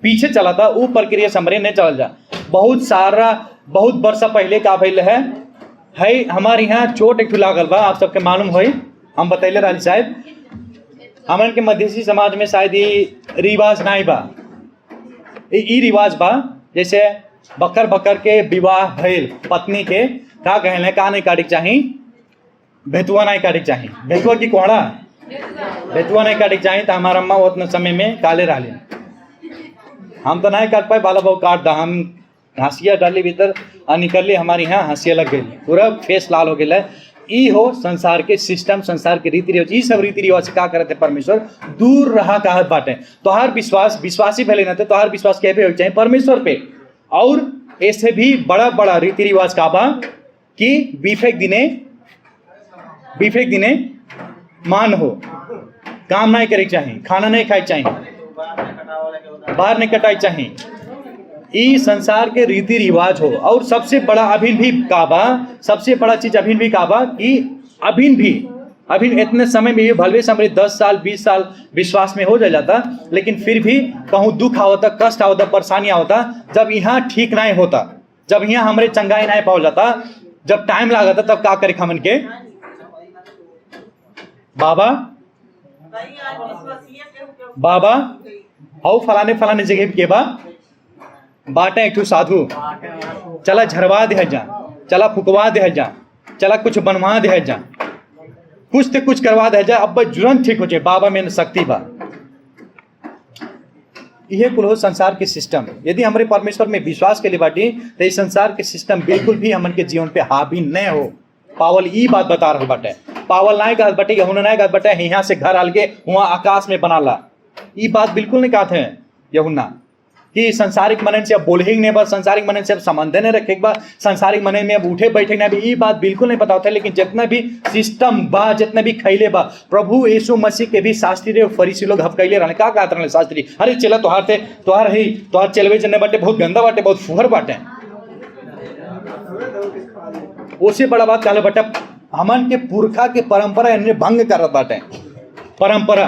Speaker 1: पीछे चला था वो प्रक्रिया से हमारे नहीं चल जा। बहुत वर्ष पहले का भइल है हमारे यहाँ चोट एक लागल बा, आप सबके मालूम हो, हम बतैले रही शायद। हमन के मधेसी समाज में शायद ये रिवाज नहीं बा, ई रिवाज बा जैसे बकर के विवाह भइल पत्नी के का कहले का नहीं काटे चाहिए, भेतुआ नहीं काटे चाहिए, भेतुआ की कोहड़ा भेतुआ नहीं काटे चाहिए। तो हमारा अम्मा उतना समय में काले रहले, हम तो नहीं काट पाए, बाला बहु काट दा, हम हंसिया डाली भीतर और निकल हमारे यहाँ हंसिया लग गई, पूरा फेस लाल हो गया। ई हो संसार के सिस्टम, संसार के रीति रिवाज, ये सब रीति रिवाज से क्या करते परमेश्वर दूर रहा कहत बाटे। तोहार विश्वासी भले न थे, तोहार विश्वास क्या पे हो चाहिए परमेश्वर पे। और ऐसे भी बड़ा रीति रिवाज का बा कि बीफेक दिने मान हो, काम नहीं करे चाहिए, खाना नहीं खाए चाहिए, बाहर नहीं कटाई चाहिए, ई संसार के रीति रिवाज हो। और सबसे बड़ा अभिन भी काबा, सबसे बड़ा चीज अभिन भी काबा कि अभिन इतने समय में भले से हमारे 10 साल 20 साल विश्वास में हो जाता, लेकिन फिर भी कहूँ दुख आवता, कष्ट आवता, परेशानी आवता, जब यहाँ ठीक नहीं होता, जब यहाँ हमारे चंगाई नहीं पाओ जाता, जब टाइम लागता, तब क्या करे हमन के बाबा आओ फलाने जगह के बाटे एक साधु, चला झरवा दे जा, चला फुकवा दे जा, चला कुछ बनवा दे जा, कुछ तो कुछ करवा दे जा, अब जुरन ठीक हो जाए, बाबा में शक्ति बा। यह कुल हो संसार के सिस्टम। यदि हमारे परमेश्वर में विश्वास के लिए बाटी तो इस संसार के सिस्टम बिल्कुल भी हमन के जीवन पे हावी नहीं हो। पावल ई बात बता रहा बाटे, पावल नहीं कहत बाटे, यहुना नहीं कहत बाटे यहाँ से घर आल के वहाँ आकाश में बना ला, ये बात बिल्कुल नहीं कहते हैं यहुना कि संसारिक मनन से अब बोले ही नहीं बा, संसारिक मनन से अब संबंध नहीं रखे बा, संसारिक मनन में अब उठे बैठे नहीं भी, ये बात बिल्कुल नहीं बताते। लेकिन जितना भी सिस्टम बा, जितना भी खैले बा, प्रभु यीशु मसीह के भी शास्त्री और फरीसी लोग हफकैले रहने का कहते रहे शास्त्री, अरे चला तोहार चलवे जने बाटे बहुत गंदा बाटे, बहुत फुहर बाटे। उससे बड़ा बात कहले बाटे हमन के पुरखा के परंपरा इन्हें भंग करत बाटे। परंपरा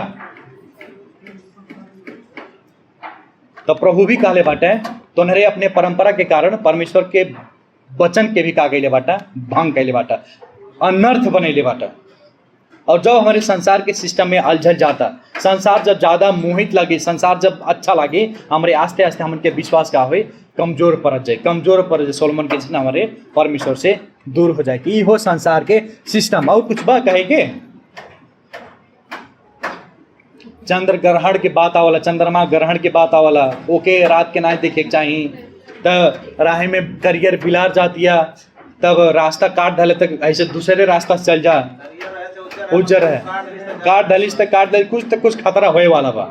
Speaker 1: तो प्रभु भी कहले बाटे तो नरे अपने परंपरा के कारण परमेश्वर के वचन के भी का कैले बाटा, भंग कैले बाटा, अनर्थ बनैले बाटा। और जब हमारे संसार के सिस्टम में अलझल जाता, संसार जब ज़्यादा मोहित लगे, संसार जब अच्छा लगे, हमारे आस्ते आस्ते हमन के विश्वास का हुए कमजोर पड़ जाए, सोलोमन के जितना हमारे परमेश्वर से दूर हो जाए। कि हो संसार के सिस्टम। और कुछ बा कहेगे चंद्र ग्रहण के बात आवला, चंद्रमा ग्रहण के बात आवला, ओके रात के ना देखे चाहिए, तब राह में करियर बिलार जातिया, तब रास्ता काट डाले तक ऐसे दूसरे रास्ता से चल जा, उज्जर है काट डालिस तक काट डाली, कुछ तक कुछ खतरा होए वाला बा।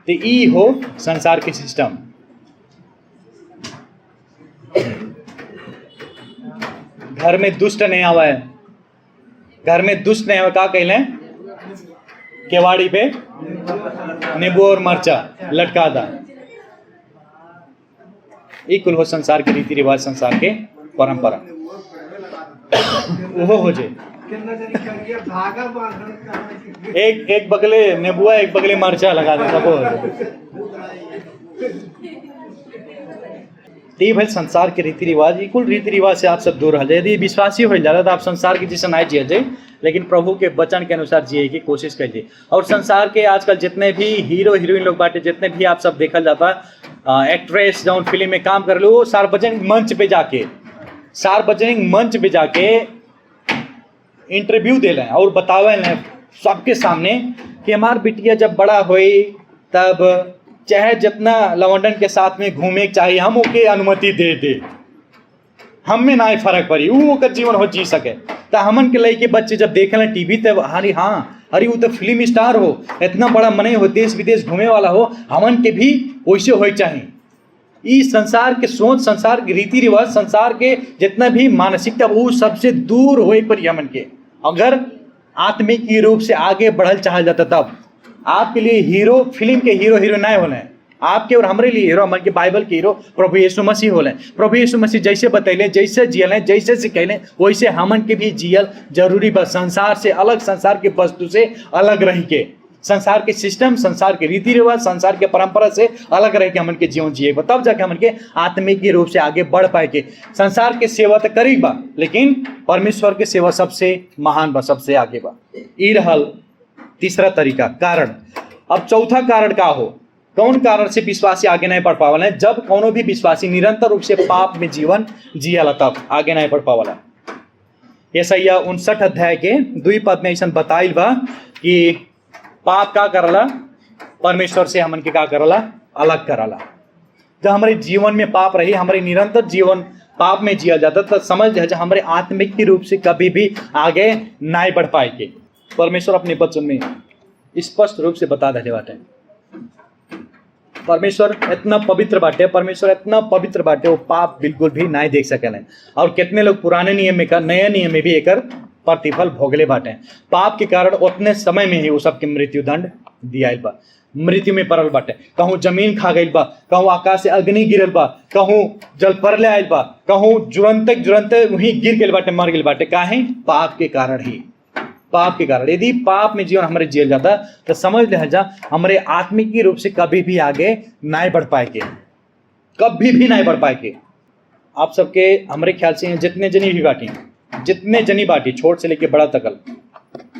Speaker 1: तो ई हो संसार के सिस्टम। घर में दुष्ट नहीं आवा है, घर में दुष्ट नहीं आवा, का कहले केवाड़ी पे नींबू और मरचा लटका दा। ई कुल हो संसार के रीति रिवाज, संसार के परंपरा। वो हो जाए एक बगले नींबुआ एक बगले मरचा लगा दे, तब ये भाई संसार के रीति रिवाज, कुल रीति रिवाज से आप सब दूर रह जाए। यदि विश्वासी हो जाता तो आप संसार के जैसे नहीं जिए जाए, लेकिन प्रभु के वचन के अनुसार जिए की कोशिश करिए। और संसार के आजकल जितने भी हीरो हीरोइन लोग बाटे, जितने भी आप सब देखल जाता एक्ट्रेस जो फिल्म में काम कर लो, सार्वजनिक मंच पे जाके इंटरव्यू दे लें और बतावे लें सबके सामने कि हमार बिटिया जब बड़ा हुई तब चाहे जितना लवंडन के साथ में घूमे चाहिए हम ओके अनुमति दे, हम में ना फर्क पड़ी, वो ओकर जीवन हो जी सके। तो हमन के लड़के बच्चे जब देखें टीवी तब अरे हाँ अरे वो तो फिल्म स्टार हो, इतना बड़ा मने हो, देश विदेश घूमे वाला हो, हमन के भी वैसे हो चाहिए। इस संसार के सोच, संसार के रीति रिवाज, संसार के जितना भी मानसिकता वो सबसे दूर हो पर हमन के अगर आत्मिक रूप से आगे बढ़ल चाहल जाता तब आपके लिए हीरो, फिल्म के हीरो हीरोइन होने, आपके और हमारे लिए हीरो, हमारे के बाइबल के हीरो प्रभु यीशु मसीह होले। प्रभु यीशु मसीह जैसे बतैले, जैसे जियले, जैसे सिखैले, वैसे हमन के भी जियल जरूरी बस। संसार से अलग, संसार के वस्तु से अलग रह के, संसार के सिस्टम, संसार के रीति रिवाज, संसार के परंपरा से अलग रह के हमन के जीवन जिए, तब जाके हमन के आत्मिक रूप से आगे बढ़ पाए के। संसार के सेवा तो करी बा, लेकिन परमेश्वर के सेवा सबसे महान बा, सबसे आगे बा। ई रहल तीसरा तरीका, कारण। अब चौथा कारण का हो, कौन कारण से विश्वासी आगे नहीं बढ़ पावल है? जब कोनो भी विश्वासी निरंतर रूप से पाप में जीवन जियला तब आगे नहीं बढ़ पावला। यशायाह 59 अध्याय के 2 पद में ऐसा बताइल बा कि पाप का करला, परमेश्वर से हमन के का करला, अलग करला। जब हमारे जीवन में पाप रही, हमारे निरंतर जीवन पाप में जिया जाता, तो समझ जाए हमारे आत्मिक रूप से कभी भी आगे नहीं बढ़ पाएंगे। परमेश्वर अपने वचन में स्पष्ट रूप से बता दे बाटे। परमेश्वर इतना पवित्र बाटे, परमेश्वर इतना पवित्र बाटे, वो पाप बिल्कुल भी नहीं देख सकेले। और कितने लोग पुराने नियम में का, नए नियम में भी एक प्रतिफल भोगले बाटे। पाप के कारण उतने समय में ही वो सबके मृत्यु दंड दिया बा, मृत्यु में पड़ल बाटे। कहूँ जमीन खा गई बा, कहूँ आकाश से अग्नि गिरल बा, कहूँ जल परले आयल बा, कहूँ जुरंते वहीं गिर गए बाटे, मर गए बाटे। काहे? पाप के कारण ही, पाप के कारण। यदि पाप में जीवन हमारे जियल जाता तो समझ ले जा हमारे आत्मिक रूप से कभी भी आगे नहीं बढ़ पाएंगे, कभी भी नहीं बढ़ पाएंगे। आप सबके हमारे ख्याल से जितने जनी भी बाटी, जितने जनी बाटी, छोट से लेके बड़ा तकल,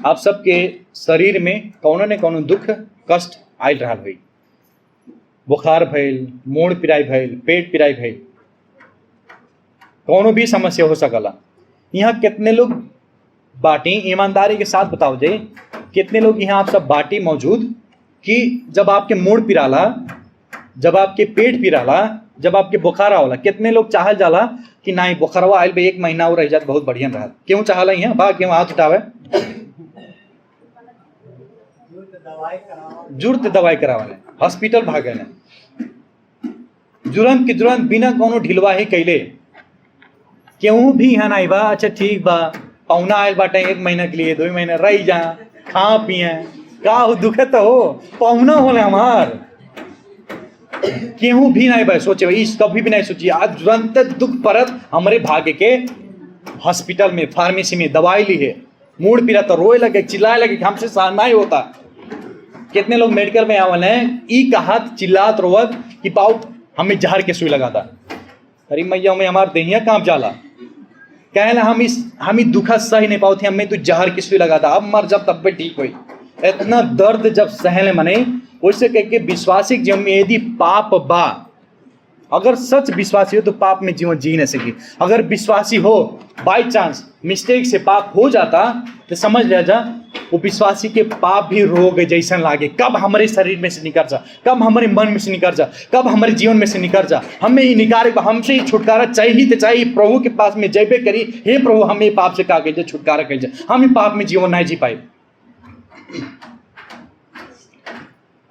Speaker 1: आप सबके शरीर में कौनो ने कौनो दुख कष्ट आयल रहा हुई। बुखार भइल, मूड पिराई भइल, पेट पिराई भइल, कौनो भी समस्या हो सकला। यहाँ कितने लोग बाटी, ईमानदारी के साथ बताओ जे, कितने लोग यहाँ आप सब बाटी मौजूद कि जब आपके मूड पिराला, जब आपके पेट पिराला, जब आपके बुखार आवला, कितने लोग चाहल जाला कि नहीं बुखारवा आयल बे 1 महीना और रह जात बहुत बढ़िया रहा। क्यों चाहला यहाँ बा? क्यों हाथ उठावे? जुर्त दवाई करावे, हॉस्पिटल भागे ने, जुरंत के जुरंत बिना कोनो ढिलवाही कैले। क्यों भी यहाँ नहीं बा? अच्छा ठीक बा, पौना आयल बाटे 1 महीना के लिए, 2 महीना रह जा, खा पिए, का हो दुखे तो हो, पौना होले हमार। केहू भी नहीं भाई सोचे, इस कभी भी नहीं सोचिए। आज तुरंत दुख परत हमारे भाग्य के हॉस्पिटल में, फार्मेसी में दवाई ली है, मूड पीरा तो रोए लगे, चिल्लाए लगे, हमसे सहन नहीं होता। कितने लोग मेडिकल में आवल हैं, ई कहत चिल्लात रोवत कि पाओ हमें जहर के सुई लगाता। अरे मैया में हमार देहिया कांप जाला, कहना हम ही दुखा सही नहीं पाओ थे, हमें तो जहर की सुई लगाता, अब मर जब तब भी ठीक हुई। इतना दर्द जब सहले मने, वैसे कह के विश्वासी जीवन में यदि पाप बा, अगर सच विश्वासी हो तो पाप में जीवन जी नहीं सकी। अगर विश्वासी हो बाई चांस मिस्टेक से पाप हो जाता तो समझ ले जा वो विश्वासी के पाप भी रोग जैसन लागे। कब हमारे शरीर में से निकल जा, कब हमारे मन में से निकल जा, कब हमारे जीवन में से निकल जा, हमें ही निकाले, हमसे ही छुटकारा चाहिए तो चाहिए। प्रभु के पास में जयबे करी, हे प्रभु हमें पाप से का कह छुटकारा कह जा, हम पाप में जीवन नहीं जी पाए।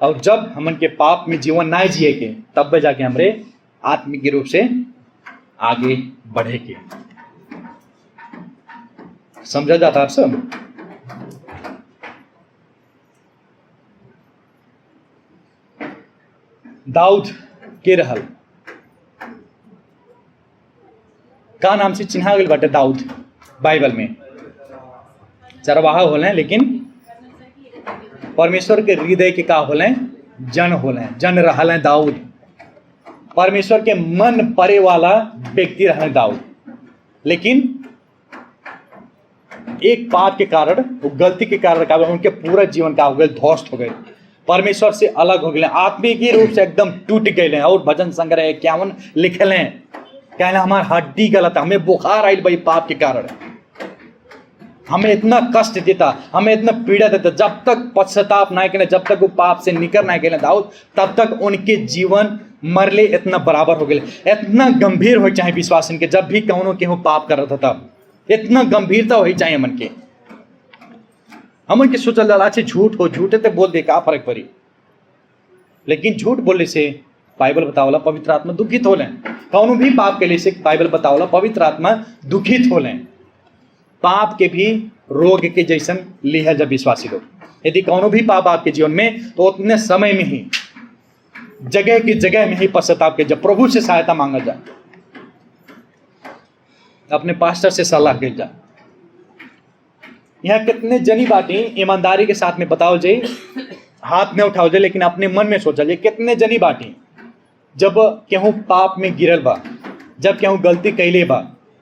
Speaker 1: और जब हमन के पाप में जीवन नहीं जिए के, तब जाके हमरे आत्मिक रूप से आगे बढ़े के। समझा जाता आप सब? दाऊद के रहल का नाम से चिन्हा गल बाटे। दाऊद बाइबल में चरवाहा होले, लेकिन परमेश्वर के हृदय के का होले, जन होले, जन रहले दाऊद। परमेश्वर के मन परे वाला व्यक्ति रहने दाऊद, लेकिन एक पाप के कारण, वो गलती के कारण उनके पूरा जीवन का हो गए, ध्वस्त हो गए, परमेश्वर से अलग हो गए, आत्मिक रूप से एकदम टूट गए। और भजन संग्रह 51 लिखल हैं, कहना हमार हड्डी गलत, हमें बुखार आई भाई पाप के कारण, हमें इतना कष्ट देता, हमें इतना पीड़ा देता। जब तक पश्चाताप नहीं करें, जब तक वो पाप से निकल नहीं गए दाऊद, तब तक उनके जीवन मरले इतना बराबर हो गए, इतना गंभीर हो चाहे विश्वास इनके। जब भी कौनो केहू पाप कर रहा था, तब इतना गंभीरता वही चाहिए हमन के सोचल जाला अच्छे झूठ हो, झूठे तो बोल दे का फर्क पड़ी, लेकिन झूठ बोलने से बाइबल बतावला पवित्र आत्मा दुखित हो लें। कौनो भी पाप के लिए से बाइबल बतावला पवित्र आत्मा दुखित हो लें। पाप के भी रोग के जैसन लिया जब विश्वासी लोग, यदि कौनो भी पाप आपके जीवन में, तो उतने समय में ही जगह की जगह में ही पश्चाताप के जब प्रभु से सहायता मांगा जाए, अपने पास्टर से सलाह के जाए। यहाँ कितने जनी बाटी ईमानदारी के साथ में बताओ जाए, हाथ में उठाओ जाए, लेकिन अपने मन में सोचा जाए कितने जनी बाटी जब केहू पाप में गिरल बा, जब केहू गलती कैले बा,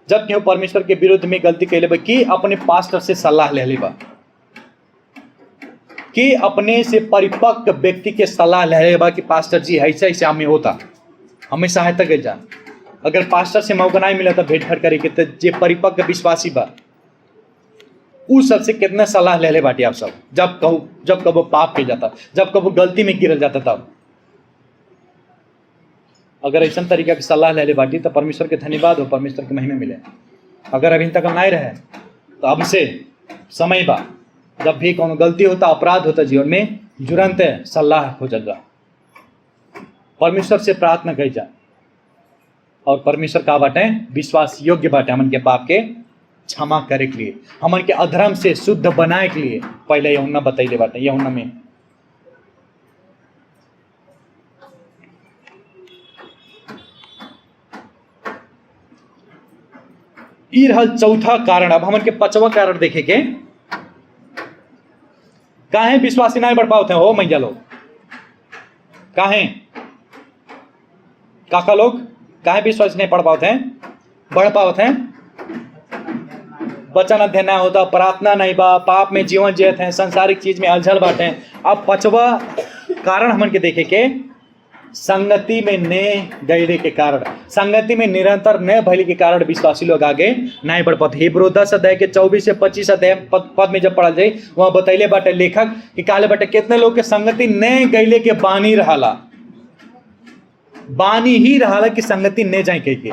Speaker 1: जब केहू परमेश्वर के विरुद्ध में गलती कैले बा, कि अपने पास्टर से सलाह ले बा, कि अपने से परिपक्व व्यक्ति के सलाह ले बा कि पास्टर जी ऐसा ऐसे हमें होता, हमें सहायता कर जा। अगर पास्टर से मौका नहीं मिला तो भेंट घाट करे तो जे परिपक्व विश्वासी बा उस सबसे कितना सलाह ले बाटी आप सब, जब कबो पाप के जाता, जब कबो गलती में गिरल जाता, तब अगर ऐसा तरीका की सलाह ले बाटी तो परमेश्वर के धन्यवाद हो, परमेश्वर के महिमा मिले। अगर अभी तक नहीं रहे तो अब से समय बा, जब भी कोनो गलती होता, अपराध होता जीवन में, तुरंत सलाह हो जा, परमेश्वर से प्रार्थना कही जा, और परमेश्वर का बाटे विश्वास योग्य बाटे हमन के पाप के क्षमा करे के लिए, हमन के अधर्म से शुद्ध बनाए के लिए। पहले यूहन्ना बतैले बाटे, यूहन्ना में ई रहल चौथा कारण। अब हमन के पांचवा कारण देखे के, काहे विश्वासी नहीं बढ़ पाते हो मैया लोग, काहे काका लोग, काहे विश्वासी नहीं पढ़ पाते हैं, बढ़ पाते हैं? वचन अध्ययन नहीं होता, प्रार्थना नहीं बा, पाप में जीवन जीत हैं, संसारिक चीज में अलझल बाटे। अब पांचवा कारण हमन के देखे के, संगति में ने गैले के कारण, संगति में निरंतर न भइले के कारण विश्वासी लोग आगे नहीं बढ़ पाते। हिब्रू 10 अध्याय के 24 से 25 अध्याय पद में जब पढ़ल जाए, वहां बतैले बाटे लेखक कि काले बाटे कितने लोग के संगति न गैले के बानी रहाला, बानी ही रहाला कि संगति न जाए कह के,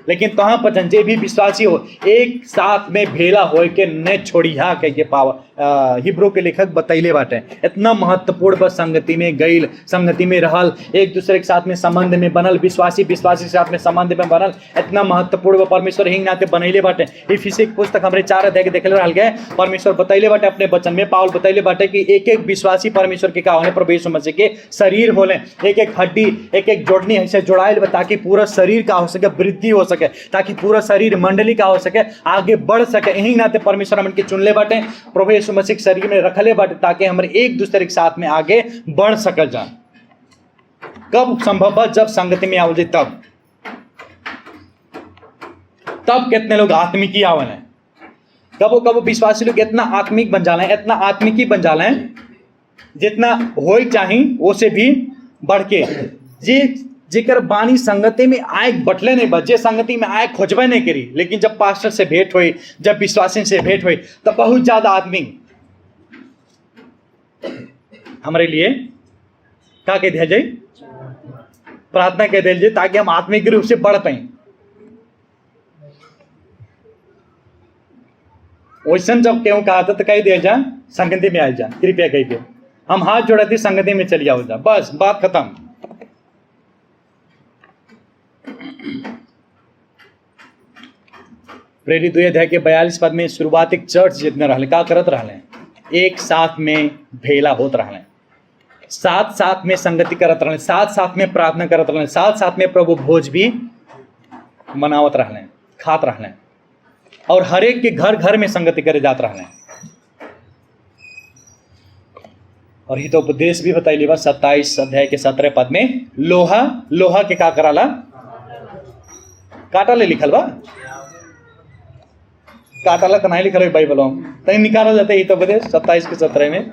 Speaker 1: लेकिन तहाँ पर जे भी विश्वासी हो एक साथ में भेला हो के न छोड़िया कह के हिब्रू के लेखक बतैले बाटे। इतना महत्वपूर्ण बस संगति में गईल, संगति में रहल, एक दूसरे के साथ में संबंध में बनल, विश्वासी के साथ में संबंध में बनल, इतना महत्वपूर्ण परमेश्वर हिंग नाते बनैले बाटे। इफिसी की पुस्तक हमरे 4 अध्याय के देखले रहल गए, परमेश्वर बतैले बाटे अपने वचन में, पाउल बतैले बाटे कि एक एक विश्वासी परमेश्वर के का होने, प्रभु यीशु मसीह के शरीर होले, एक एक हड्डी, एक एक जोड़नी ऐसे जोड़ाइल बा, ताकि पूरा शरीर का हो सके, वृद्धि हो सके, ताकि पूरा शरीर मंडली का हो सके, आगे बढ़ सके। यही नाते परमेश्वर हमन के चुनले बाटे, प्रभु यीशु मसीह शरीर में रखले बाटे, ताकि हम एक दूसरे के साथ में आगे बढ़ सकल जा। कब संभव बा? जब संगति में आवल जाए, तब कितने लोग आत्मिकी आवल है। कबो कबो विश्वासी लोग इतना आत्मिक बन जाला है, इतना आत्मिकी बन जाला है, जितना हो चाहिए वो से भी बढ़ के। जेकर बानी संगति में आए बटले नहीं, बच्चे संगति में आए खोजबे नहीं करी, लेकिन जब पास्टर से भेंट हुई, जब विश्वासी से भेंट हुई, तब बहुत ज्यादा आदमी हमारे लिए क्या कह दिया जाए, प्रार्थना कह दिया जाए, ताकि हम आत्मिक रूप से बढ़ पाए। वैसन जब क्यों कहा था तो कह दिया जा, संगति में आ जा, कृपया कह दिया, हम हाथ जोड़े थे, संगति में चली आओ जा, बस बात खत्म। प्रेरित 2 अध्याय के 42 पद में शुरुआती चर्च जितने रहले का करत रहले, एक साथ में भेला होत रहले, साथ साथ में संगति करत रहले, साथ साथ में प्रार्थना करत रहले, साथ साथ में प्रभु भोज भी मनावत रहले, खात रहले, और हर एक के घर घर में संगति करे जात रहले। और हितोपदेश भी बताइली बा 27 अध्याय के 17 पद में, लोहा के का कराला, काटा ले लिखल बा, काटाला तो नहीं लिखल है बाइबल में, तनी निकाला जाता है हितोपदेश 27 के 17 में।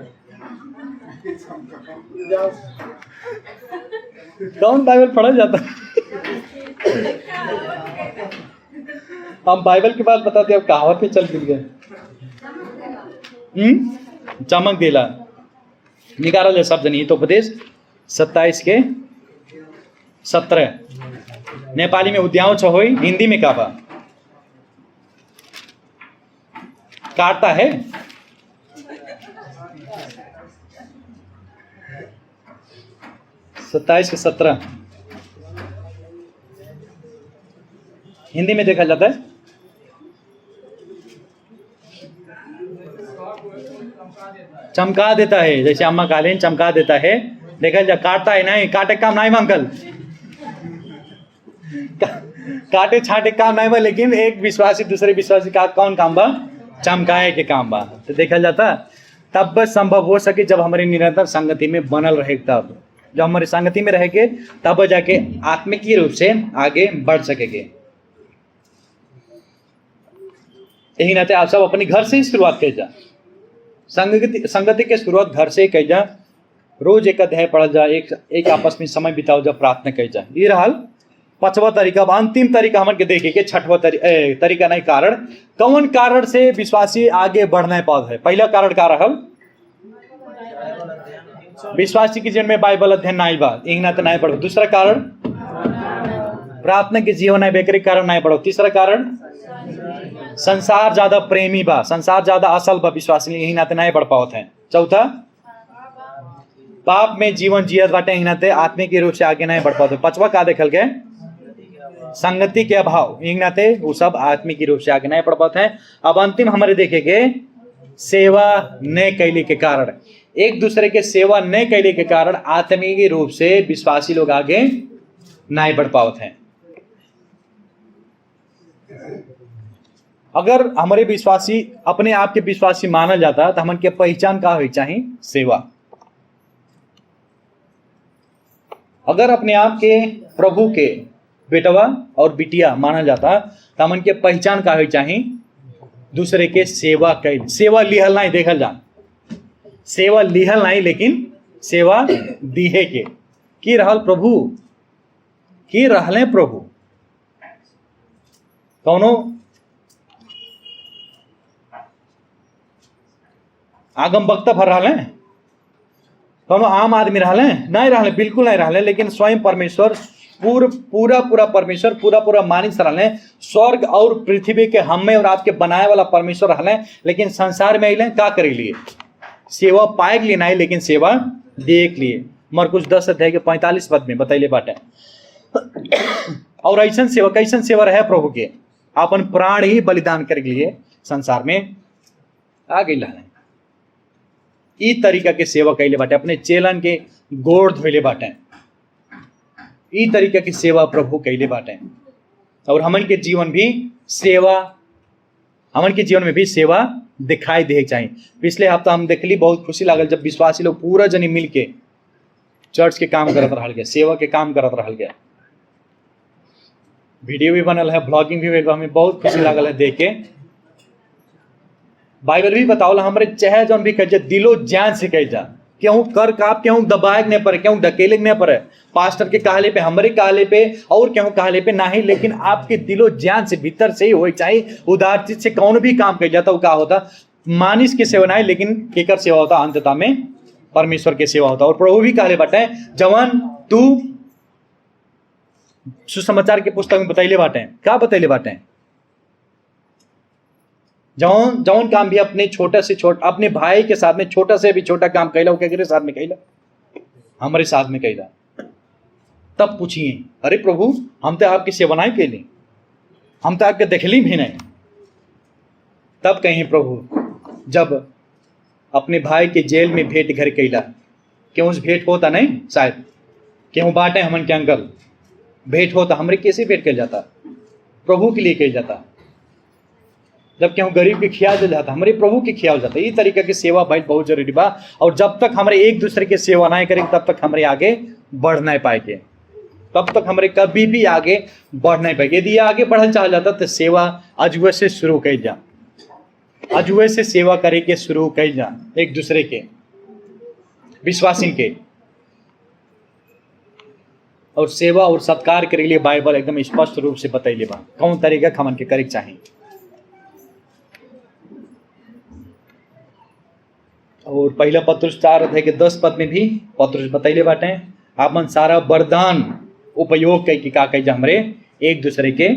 Speaker 1: कौन बाइबल पढ़ा जाता है? हम बाइबल की बात बताते, अब कहावत पे चल फिर गए। चमक दिला निकाला जाए सब जनी हितोपदेश 27 के 17। नेपाली में उद्याव छ होई, हिंदी में का बा? काटता है। सत्ताईस के 17 हिंदी में देखा जाता है। चमका देता है, जैसे अम्मा कालीन चमका देता है। देखा जा, काटता है नहीं, काटे काम नहीं अंकल, काटे छाटे काम नहीं बा, लेकिन एक विश्वासी दूसरे विश्वासी का कौन काम बा? चमकाए के काम बा। तो देखा जाता तब बस संभव हो सके जब हमारी निरंतर संगति में बनल रहे, तब जब हमारी संगति में रहेंगे तब जाके आत्मिक रूप से आगे बढ़ सकेंगे। यही नाते आप सब अपने घर से ही शुरुआत कर जा। संगति के शुरुआत घर से ही कर जा। रोज एक अध्याय पढ़ जा, एक आपस में समय बिताओ जा, प्रार्थना कर जा। ये रहा पांचवा तरीका। अब अंतिम तरीका हमन के देखे के छठवा तरीका नहीं, कारण कौन कारण से विश्वासी आगे बढ़ना पाता है। पहला कारण का रहल विश्वासी के जीवन में बाइबल अध्ययन नहीं बा, यही ना तो नहीं पढ़ो। दूसरा कारण प्रार्थना के जीवन नहीं बेकरी कारण नहीं पढ़ो। तीसरा कारण संसार ज्यादा प्रेमी बा, संसार ज्यादा असल बा विश्वासी, यही नाते नहीं पढ़ पाओ थे। चौथा पाप में जीवन जियत बाटे, यही नाते आत्मिक रूप से आगे नहीं बढ़ पाते। पांचवा का देखल के संगति के अभाव, यही नाते वो सब आत्मिक रूप से आगे नहीं बढ़ पाते हैं। अब अंतिम हमारे देखेंगे सेवा न कैले के कारण। एक दूसरे के सेवा न कैले के कारण आत्मिक रूप से विश्वासी लोग आगे नहीं बढ़ पाते हैं। अगर हमारे विश्वासी अपने आप के विश्वासी माना जाता तो हमन के पहचान का होनी चाहिए? सेवा। अगर अपने आप के प्रभु के बेटवा और बिटिया माना जाता तो हमन के पहचान का होनी चाहिए? दूसरे के सेवा कैल। सेवा लिहल नहीं देखल जा, सेवा लिहल नहीं, लेकिन सेवा दिहे के की रहल प्रभु, की रहले प्रभु। कौनो आगम वक्ता भर रहा है, कौनो आम आदमी रहा नहीं रहा, बिल्कुल नहीं रहा, लेकिन स्वयं परमेश्वर पूरा परमेश्वर पूरा मानिस रहा। स्वर्ग और पृथ्वी के हमें और आपके बनाए वाला परमेश्वर रहा, लेकिन संसार में अले का करे लिए? सेवा पाए के लिए नहीं, लेकिन सेवा देख लिए। मरकुस 10 अध्याय के 45 पद में बतैले बाटे। और ऐसा सेवा कैसन सेवा रहे प्रभु के? अपन प्राण ही बलिदान करे के लिए संसार में आ गई है। ई तरीका के सेवा कैले बाटे, अपने चेलन के गोड़ धोले बाटे। ई तरीका की सेवा प्रभु कैले बाटे। और हमन के जीवन भी सेवा, हमन के जीवन में भी सेवा दिखाई दे चाहिए। पिछले हफ्ता हम देखली, बहुत खुशी लागल जब विश्वासी लोग पूरा जनी मिल के चर्च के काम करत रहल गया, सेवा के काम करत रहल गया। वीडियो भी बनल है, ब्लॉगिंग भी भेल, हमें बहुत खुशी लागल है देख के। बाइबल भी बताओ हमारे चाहे जौन भी कह जा दिलो जान से कह जा, क्यों कर काप, क्यों दबाए नहीं पड़े, क्यों ढकेले नहीं पड़े, पास्टर के कहले पे, हमारे कहले पे और क्यों कहले पे नहीं, लेकिन आपके दिलो जान से भीतर से ही हो चाहिए। उदार चीज से कौन भी काम कर जाता वो क्या होता? मानिस की सेवा नहीं, लेकिन केकर सेवा होता? अंततः में परमेश्वर की सेवा होता। और प्रभु भी कहले बाटे, जवान तू सुसमाचार के पुस्तक में बतैले बाटे, क्या बतैले बाटे? जौन काम भी अपने छोटा से छोटा, अपने भाई के साथ में छोटा से भी छोटा काम कैला, वो क्या साथ में कैला? हमारे साथ में कैला। तब पूछिए, अरे प्रभु हम तो आपकी सेवा नहीं कैली, हम तो आपके देखली भी नहीं। तब कहीं प्रभु जब अपने भाई के जेल में भेंट घर कैला, क्यों उस भेंट होता नहीं? शायद क्यों बाटे हमन के अंकल भेंट होता, हमरे कैसे भेंट कैल जाता? प्रभु के लिए कैल जाता। जब क्यों गरीब के खिया जाता, हमारे प्रभु के खिया जाता। ये तरीका की सेवा भाई बहुत जरूरी बा। और जब तक हमारे एक दूसरे की सेवा नहीं करेंगे तब तक हमारे आगे बढ़ नहीं पाएंगे, तब तक हमारे कभी भी आगे बढ़ नहीं पाएंगे। यदि आगे बढ़ना चाह जाता तो सेवा अजुए से शुरू कर जा, अजुए से सेवा करे के शुरू कर जा, एक दूसरे के विश्वासी के। और सेवा और सत्कार के लिए बाइबल एकदम स्पष्ट रूप से बतैले बा कौन तरीका हमन के करे चाहिए। और पहला पत्रुस 4 अध्याय के 10 पद में भी पत्रुस बतैले बाटे, आपन सारा वरदान उपयोग कई का कही जा, हमरे एक दूसरे के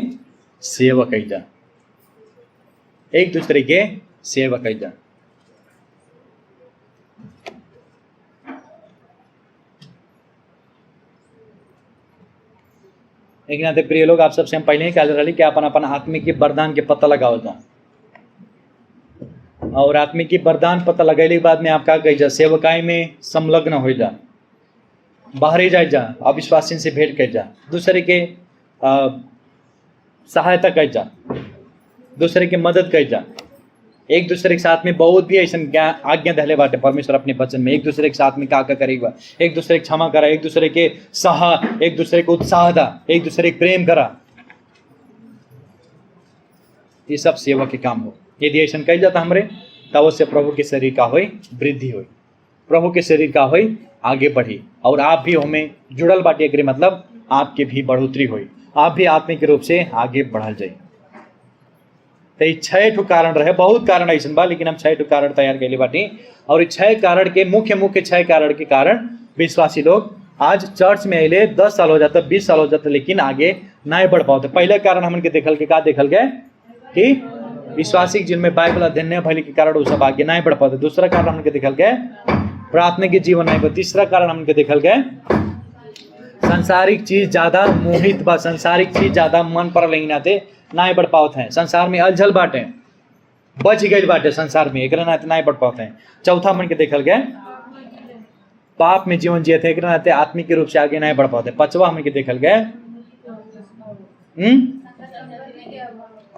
Speaker 1: सेवा कही जा, एक दूसरे के सेवा कई जा। एक नाते प्रिय लोग, आप सबसे हम पहले ही कह रही कि अपन अपन आत्मिक के वरदान के पता लगाओ जा, और आत्मिक की वरदान पता लगैले के बाद में आप का कही जा, सेवकाई में संलग्न हो जा, बाहर जाए जा, अविश्वासी से भेंट कर जा, दूसरे के सहायता कर जा, दूसरे के मदद कर जा, एक दूसरे के साथ में बहुत भी ऐसा आज्ञा दहले बाटे परमेश्वर अपने वचन में, एक दूसरे के साथ में का करेगा, एक दूसरे के क्षमा करा, एक दूसरे के सहा, एक दूसरे को उत्साह दा, एक दूसरे के प्रेम करा, ये सब सेवा के काम हो। यदि ऐसा कही जाता हमरे तब उससे प्रभु के शरीर का हो वृद्धि हो, प्रभु के शरीर का हो आगे बढ़ी, और आप भी हमें जुड़ल बाटी एकरे मतलब आपके भी बढ़ोतरी हुई, आप भी आत्मिक रूप से आगे बढ़ल जाए। तो ये 6 कारण रहे, बहुत कारण ऐसा बा, लेकिन हम 6 कारण तैयार कैले बाटी, और 6 कारण के मुख्य 6 कारण के कारण विश्वासी लोग आज चर्च में अले 10 साल हो जाता, 20 साल हो जाता, लेकिन आगे नहीं बढ़ पाते। पहले कारण हमन के देखल के का देखल गए कि विश्वासी जिनमें बाइबल अध्ययन नहीं भले के कारण वो सब आगे नहीं बढ़ पाते। दूसरा कारण हमन के देखल गए प्रार्थना के जीवन नहीं। तीसरा कारण हमन के देखल गए सांसारिक चीज ज्यादा मोहित बा, सांसारिक चीज ज्यादा मन पर लेकिन आते नहीं बढ़ पाते हैं, संसार में अलझल बाटे, बच गई बाटे संसार में, एक नाते नहीं बढ़ पाते हैं। चौथा मन के देखल गए पाप में जीवन जिये थे, एक नाते आत्मिक रूप से आगे नहीं बढ़ पाते। 5वां हमन के देखल गए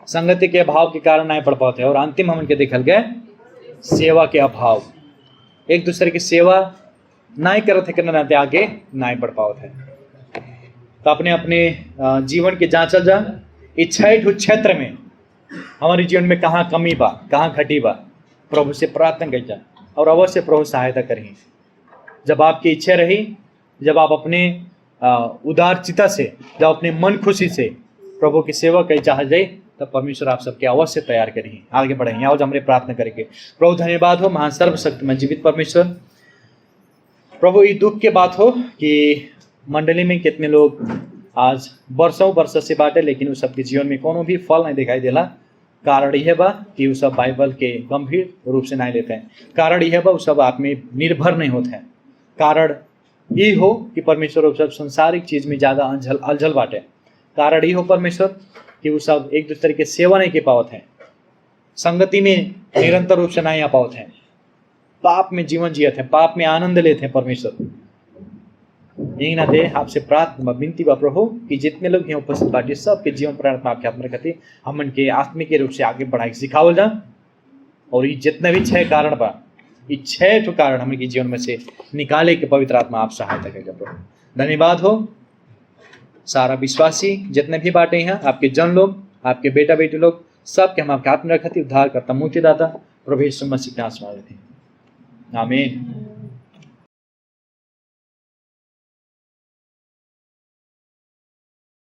Speaker 1: संगति के अभाव के कारण नहीं बढ़ पाते, और अंतिम हमन के देखल गए सेवा के अभाव, एक दूसरे की सेवा नहीं करते के नाते आगे नहीं बढ़ पाते हैं। तो अपने अपने जीवन के जांचल जा, इस 6 क्षेत्र में हमारे जीवन में कहाँ कमी बा, कहाँ घटी बा, प्रभु से प्रार्थना कर जा, और अवश्य प्रभु सहायता करें। जब आपकी इच्छा रही, जब आप अपने उदार चित्त से, जब अपने मन खुशी से प्रभु की सेवा कर चाह जाए, तब परमेश्वर आप सबके अवश्य तैयार करेंगे, आगे बढ़ेंगे। आज हमारे प्रार्थना करेंगे। प्रभु धन्यवाद हो महान सर्वशक्ति में जीवित परमेश्वर। प्रभु ये दुख के बात हो कि मंडली में कितने लोग आज वर्ष से बाटे, लेकिन उस सबके जीवन में कोनो भी फल नहीं दिखाई देला। कारण यह बा कि वो सब बाइबल के गंभीर रूप से नहीं लेते हैं। कारण यह बा वो सब आप में निर्भर नहीं होते हैं। कारण ये हो कि परमेश्वर वो सब संसारिक चीज में ज़्यादा अलझल बाटे। कारण ये हो परमेश्वर कि वो सब एक दूसरे के सेवा नहीं के पावत हैं, संगति में निरंतर रूप से नहीं आ पावत हैं, पाप में जीवन जियत हैं, पाप में आनंद लेते हैं। परमेश्वर यही ना दे आपसे प्रार्थना विनती बा प्रभु कि जितने लोग यहाँ उपस्थित बाटे सबके जीवन प्रार्थना आपके हाथ में रखते हमन के आत्मिक रूप से आगे बढ़ाई सिखावल जा। और ये जितने भी 6 कारण बा, ये 6 कारण हमन के जीवन में से निकाले के पवित्र आत्मा आप सहायता करेगा प्रभु। धन्यवाद हो। सारा विश्वासी जितने भी बाटे हैं, आपके जन लोग, आपके बेटा बेटी लोग, सबके हम आपके हाथ में रखते, उद्धार करता मुक्तिदाता प्रभु यीशु मसीह के नाम से मांगते हैं, आमीन।